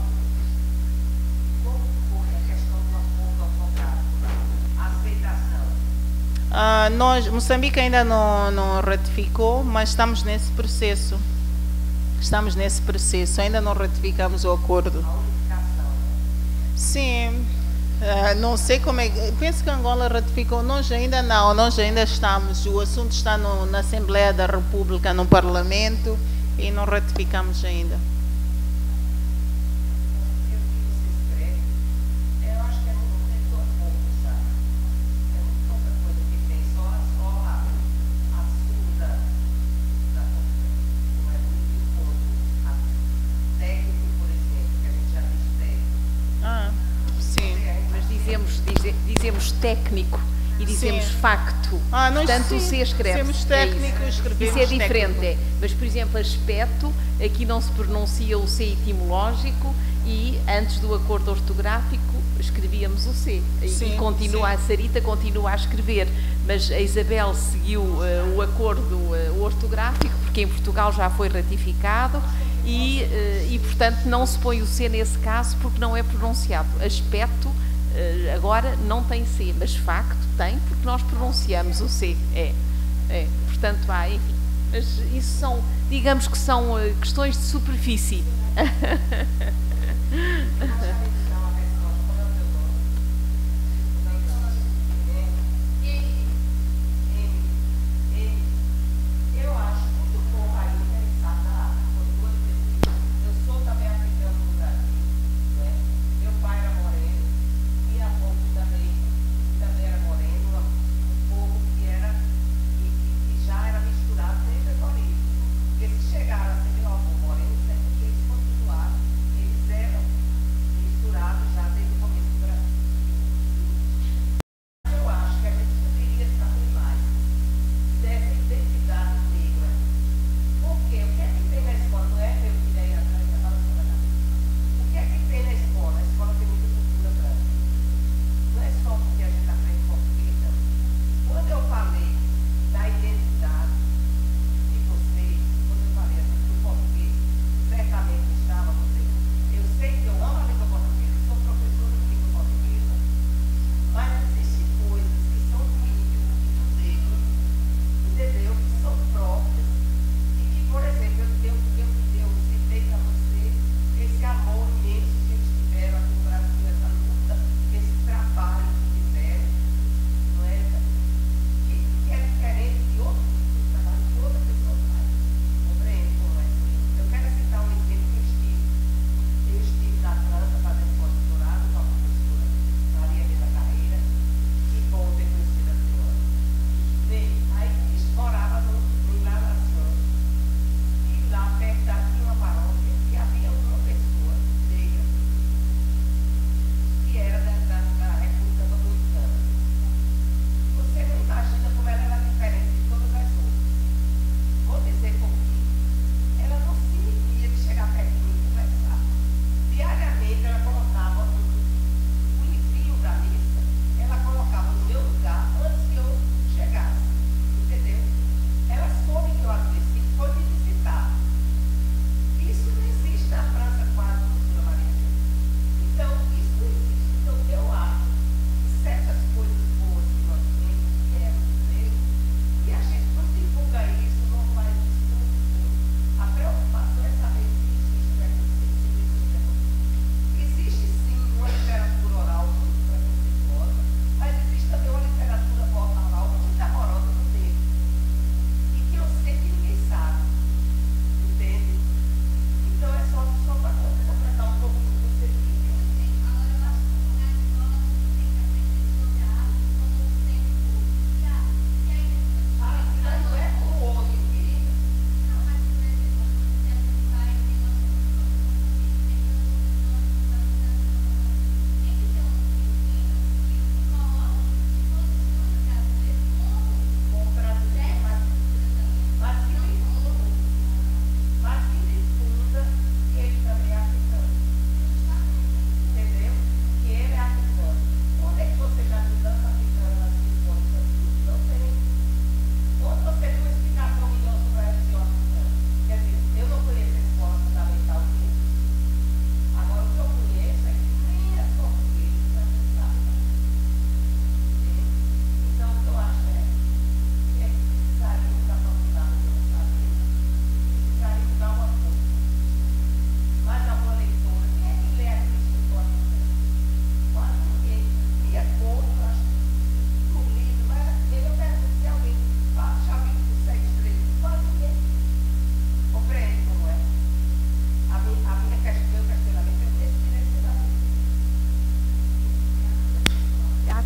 Moçambique ainda não ratificou, mas estamos nesse processo. Ainda não ratificamos o acordo. Sim, não sei como é. Penso que Angola ratificou. Nós ainda não, nós ainda estamos. O assunto está na Assembleia da República, no Parlamento, e não ratificamos ainda. Dizemos técnico e dizemos Sim. facto. Portanto, o C escreve. Somos técnicos, escrevemos Isso é diferente. técnico. Mas, por exemplo, aspecto, aqui não se pronuncia o C etimológico e antes do acordo ortográfico escrevíamos o C. Sim, E continua, sim. a Sarita continua a escrever. Mas a Isabel seguiu o acordo ortográfico, porque em Portugal já foi ratificado e, portanto, não se põe o C nesse caso porque não é pronunciado. Aspecto, agora não tem C, mas facto tem porque nós pronunciamos o C. Portanto, enfim. Mas isso são, digamos que são questões de superfície.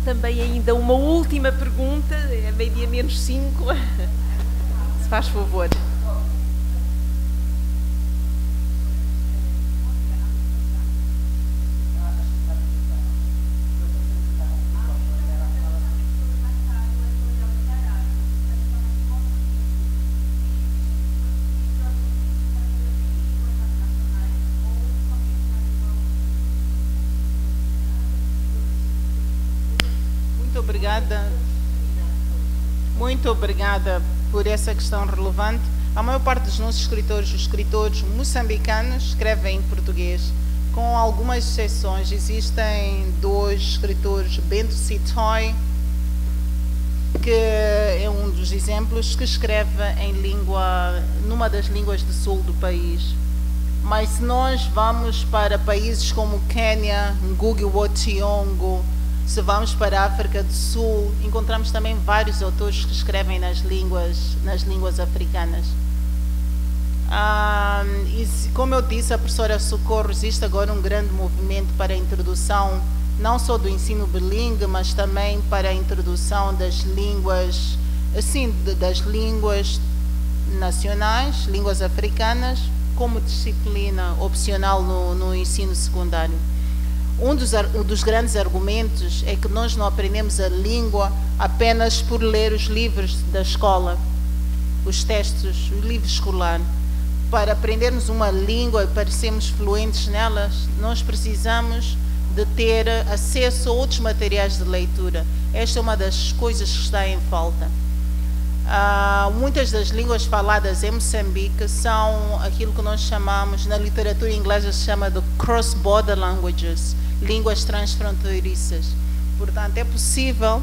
Também ainda uma última pergunta, é meio-dia menos 5, se faz favor. obrigada. Muito obrigada por essa questão relevante. A maior parte dos nossos escritores, os escritores moçambicanos, escrevem em português. Com algumas exceções, existem 2 escritores, Bento Sitoy, que é um dos exemplos, que escreve em numa das línguas do sul do país. Mas se nós vamos para países como Quênia, Ngugi wa Thiong'o, se vamos para a África do Sul, encontramos também vários autores que escrevem nas línguas africanas. E como eu disse, a professora Socorro, existe agora um grande movimento para a introdução não só do ensino bilíngue, mas também para a introdução das línguas, das línguas nacionais, línguas africanas, como disciplina opcional no ensino secundário. Um dos grandes argumentos é que nós não aprendemos a língua apenas por ler os livros da escola, os textos, o livro escolar. Para aprendermos uma língua e para sermos fluentes nelas, nós precisamos de ter acesso a outros materiais de leitura. Esta é uma das coisas que está em falta. Muitas das línguas faladas em Moçambique são aquilo que nós chamamos, na literatura inglesa se chama de cross-border languages, línguas transfronteiriças. Portanto, é possível,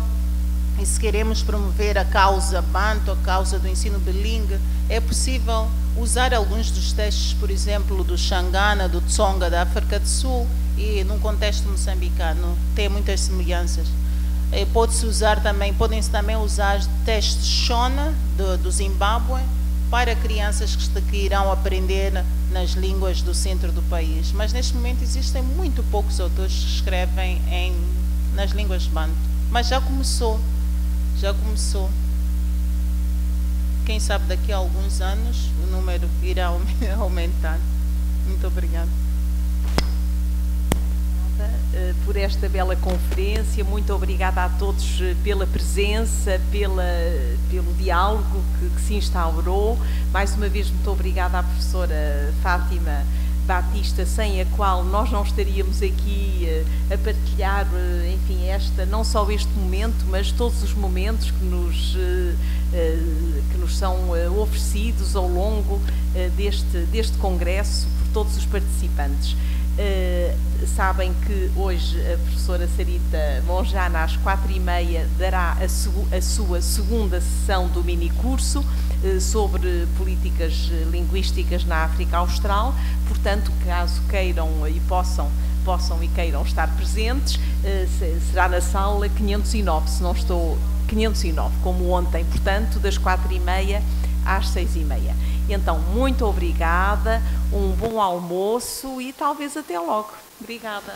e se queremos promover a causa Bantu, a causa do ensino bilíngue, é possível usar alguns dos textos, por exemplo, do Xangana, do Tsonga, da África do Sul, e num contexto moçambicano, tem muitas semelhanças. Podem-se também usar textos Shona, do Zimbábue, para crianças que irão aprender nas línguas do centro do país. Mas neste momento existem muito poucos autores que escrevem nas línguas Bantu. Mas já começou. Quem sabe daqui a alguns anos o número irá aumentar. Muito obrigada. Por esta bela conferência, muito obrigada a todos pela presença, pelo diálogo que se instaurou. Mais uma vez, muito obrigada à professora Fátima Batista, sem a qual nós não estaríamos aqui a partilhar, enfim, não só este momento, mas todos os momentos que nos são oferecidos ao longo deste congresso por todos os participantes. Sabem que hoje a professora Sarita Monjana, às 4h30, dará a sua segunda sessão do minicurso sobre políticas linguísticas na África Austral. Portanto, caso queiram e possam e queiram estar presentes, será na sala 509, se não estou 509, como ontem, portanto, das 4h30 às 6h30. Então, muito obrigada, um bom almoço e talvez até logo. Obrigada.